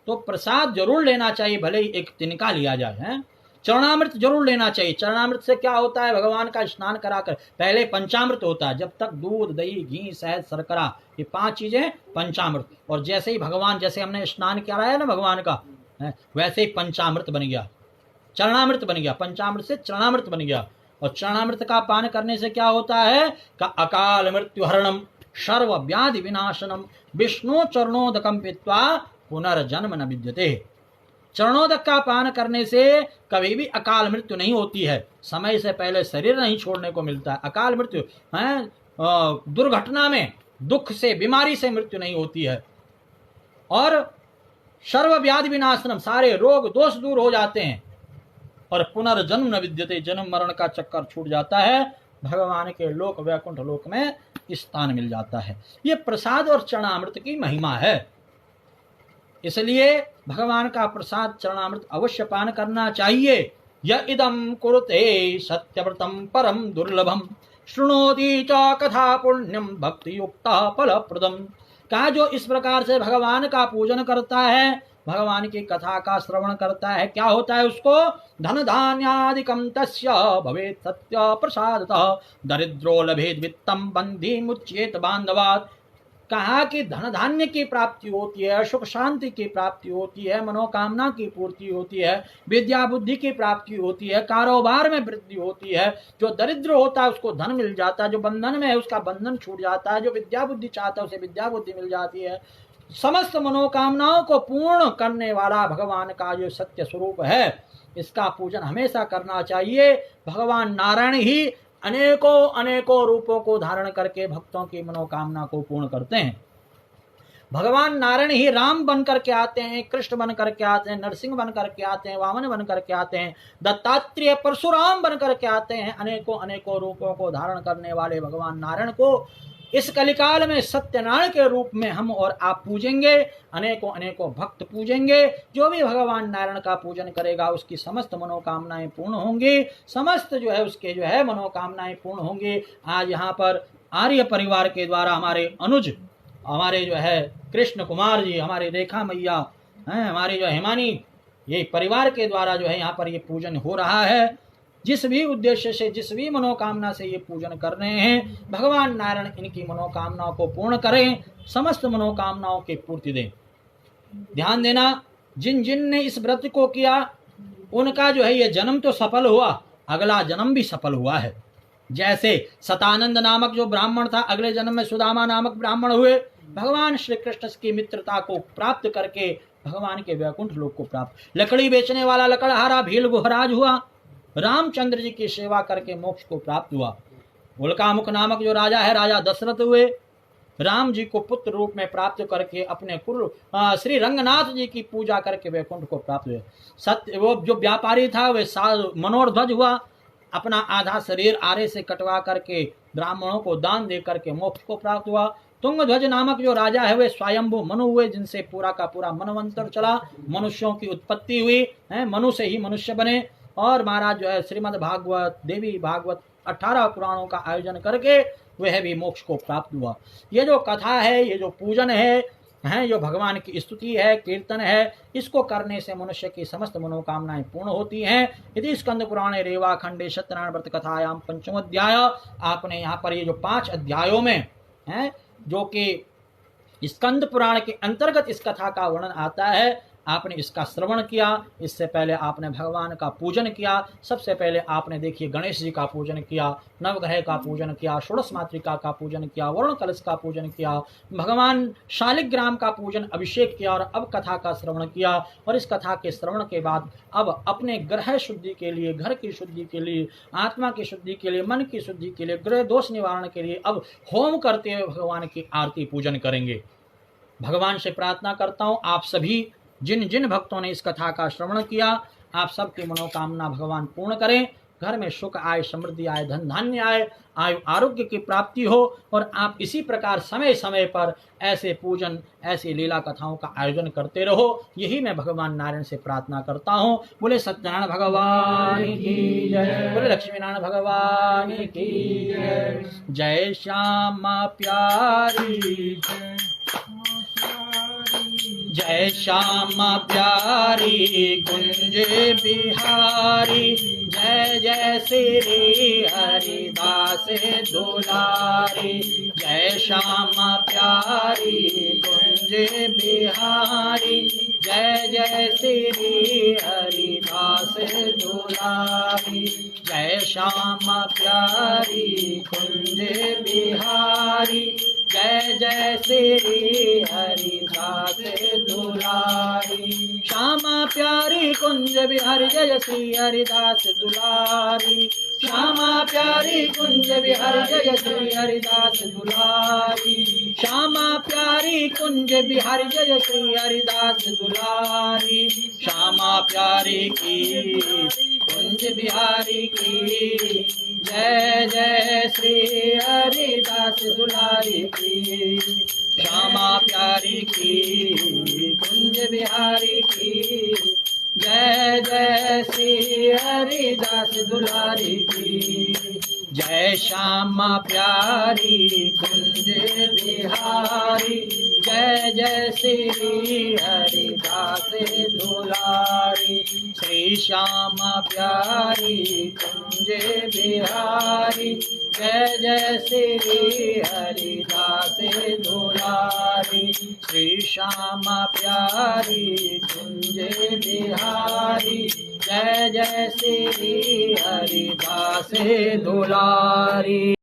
तो प्रसाद जरूर लेना चाहिए भले ही एक तिनका लिया जाए हैं चरणामृत जरूर लेना चाहिए। चरणामृत से क्या होता है, भगवान का स्नान कराकर, पहले पंचामृत होता है, जब तक दूध दही घी शहद शर्करा, ये 5 चीजें पंचामृत। और जैसे ही भगवान, जैसे हमने स्नान कराया ना भगवान का, वैसे ही पंचामृत बन गया, चरणामृत बन गया, पंचामृत से चरणामृत बन गया। और चरणामृत का पान करने से क्या होता है, का अकाल मृत्यु हरणम सर्व व्याधि विनाशनम विष्णु चरणोदकम पीत्वा पुनर्जन्म न विद्यते। चरणोदक का पान करने से कभी भी अकाल मृत्यु नहीं होती है, समय से पहले शरीर नहीं छोड़ने को मिलता है। अकाल मृत्यु है, दुर्घटना में, दुख से, बीमारी से मृत्यु नहीं होती है। और सर्व व्याधि विनाशनम, सारे रोग दोष दूर हो जाते हैं। और पुनर्जन्म न विद्यते, जन्म मरण का चक्कर छूट जाता है, भगवान के लोक वैकुंठ लोक में स्थान मिल जाता है। ये प्रसाद और चरणामृत की महिमा है। इसलिए भगवान का प्रसाद चरणामृत अवश्य पान करना चाहिए। य इदं कुरुते सत्यव्रतम परम दुर्लभम शृणोति च कथा पुण्यम भक्ति युक्ता फलप्रदम। कहा जो इस प्रकार से भगवान का पूजन करता है, भगवान की कथा का श्रवण करता है, क्या होता है उसको, धन धान्यादिकम तस्य भवेत् सत्य प्रसादतः दरिद्रो लभेद वित्तम बंधी मुच्येत बांधवात्। कहा कि धन धान्य की प्राप्ति होती है, सुख शांति की प्राप्ति होती है, मनोकामना की पूर्ति होती है, विद्या बुद्धि की प्राप्ति होती है, कारोबार में वृद्धि होती है। जो दरिद्र होता है उसको धन मिल जाता है, जो बंधन में है उसका बंधन छूट जाता है, जो विद्या बुद्धि चाहता है उसे विद्या बुद्धि मिल जाती है। समस्त मनोकामनाओं को पूर्ण करने वाला भगवान का जो सत्य स्वरूप है, इसका पूजन हमेशा करना चाहिए। भगवान नारायण ही अनेकों अनेकों रूपों को धारण करके भक्तों की मनोकामना को पूर्ण करते हैं। भगवान नारायण ही राम बन करके आते हैं, कृष्ण बन करके आते हैं, नरसिंह बन करके आते हैं, वामन बन करके आते हैं, दत्तात्रेय परशुराम बन करके आते हैं। अनेकों अनेकों रूपों को धारण करने वाले भगवान नारायण को इस कलिकाल में सत्यनारायण के रूप में हम और आप पूजेंगे, अनेकों अनेकों भक्त पूजेंगे। जो भी भगवान नारायण का पूजन करेगा उसकी समस्त मनोकामनाएं पूर्ण होंगी, समस्त जो है उसके जो है मनोकामनाएं पूर्ण होंगी। आज यहाँ पर आर्य परिवार के द्वारा हमारे अनुज, हमारे जो है कृष्ण कुमार जी, हमारे रेखा मैया हैं, हमारे जो हेमानी, ये परिवार के द्वारा जो है यहाँ पर ये पूजन हो रहा है। जिस भी उद्देश्य से, जिस भी मनोकामना से ये पूजन कर रहे हैं, भगवान नारायण इनकी मनोकामनाओं को पूर्ण करें, समस्त मनोकामनाओं की पूर्ति दें। ध्यान देना, जिन जिन ने इस व्रत को किया उनका जो है ये जन्म तो सफल हुआ, अगला जन्म भी सफल हुआ है। जैसे सतानंद नामक जो ब्राह्मण था, अगले जन्म में सुदामा नामक ब्राह्मण हुए, भगवान श्री कृष्ण की मित्रता को प्राप्त करके भगवान के वैकुंठ लोक को प्राप्त। लकड़ी बेचने वाला लकड़हारा भील गुहराज हुआ, रामचंद्र जी की सेवा करके मोक्ष को प्राप्त हुआ। उल्कामुख नामक जो राजा है, राजा दशरथ हुए, राम जी को पुत्र रूप में प्राप्त करके अपने कुल श्री रंगनाथ जी की पूजा करके वैकुंठ को प्राप्त हुए। सत्य वो जो व्यापारी था वे मनोरध्वज हुआ, अपना आधा शरीर आरे से कटवा करके ब्राह्मणों को दान दे करके मोक्ष को प्राप्त हुआ। तुंगध्वज नामक जो राजा है वे स्वयंभू मनु हुए, जिनसे पूरा का पूरा मनवंतर चला, मनुष्यों की उत्पत्ति हुई है, मनु से ही मनुष्य बने। और महाराज जो है श्रीमद् भागवत, देवी भागवत 18 पुराणों का आयोजन करके वह भी मोक्ष को प्राप्त हुआ। ये जो कथा है, ये जो पूजन है, जो भगवान की स्तुति है, कीर्तन है, इसको करने से मनुष्य की समस्त मनोकामनाएं पूर्ण होती हैं। यदि स्कंद पुराणे रेवा खंडे सत्यनारायण व्रत कथायाम 5वां अध्याय, आपने यहाँ पर ये जो 5 अध्यायों में है, जो कि स्कंद पुराण के अंतर्गत इस कथा का वर्णन आता है, आपने इसका श्रवण किया। इससे पहले आपने भगवान का पूजन किया। सबसे पहले आपने देखिए गणेश जी का पूजन किया, नवग्रह का पूजन किया, षोडश मातृका का पूजन किया, वरुण कलश का पूजन किया, भगवान शालिग्राम का पूजन अभिषेक किया, और अब कथा का श्रवण किया। और इस कथा के श्रवण के बाद अब अपने ग्रह शुद्धि के लिए, घर की शुद्धि के लिए, आत्मा की शुद्धि के लिए, मन की शुद्धि के लिए, ग्रह दोष निवारण के लिए अब होम करते हुए भगवान की आरती पूजन करेंगे। भगवान से प्रार्थना करता हूँ आप सभी जिन जिन भक्तों ने इस कथा का श्रवण किया, आप सबकी मनोकामना भगवान पूर्ण करें। घर में सुख आए, समृद्धि आए, धन धान्य आए, आयु आरोग्य की प्राप्ति हो, और आप इसी प्रकार समय समय पर ऐसे पूजन, ऐसी लीला कथाओं का आयोजन करते रहो। यही मैं भगवान नारायण से प्रार्थना करता हूँ। बोले सत्यनारायण भगवान की जय, बोले लक्ष्मी नारायण भगवान की जय, जय श्यामा प्यारी जय। जय श्यामा प्यारी कुंज बिहारी, जय जय श्री हरिदास दुलारी। जय श्यामा प्यारी कुंज बिहारी, जय जय श्री हरिदास दुलारी। जय श्यामा प्यारी कुंज बिहारी, जय जय श्री हरिदास दुलारी। श्यामा प्यारी कुंज बिहारी, जय श्री हरिदास दुलारी। श्यामा प्यारी कुंज बिहारी, जय श्री हरिदास दुलारी। श्यामा प्यारी कुंज बिहारी, जय श्री हरिदास दुलारी। श्यामा प्यारी की कुंज बिहारी की, जय जय श्री हरिदास दुलारी की। श्यामा प्यारी की कुंज बिहारी की, जय जय श्री हरिदास दुलारी की। जय श्यामा प्यारी कुंज बिहारी, जय जय श्री हरिदास दुलारी। श्री श्यामा प्यारी कुंज बिहारी, जय जय श्री हरिदास दुलारी। श्री श्यामा प्यारी कुंज बिहारी, जय जय श्री हरिदास दुलारी।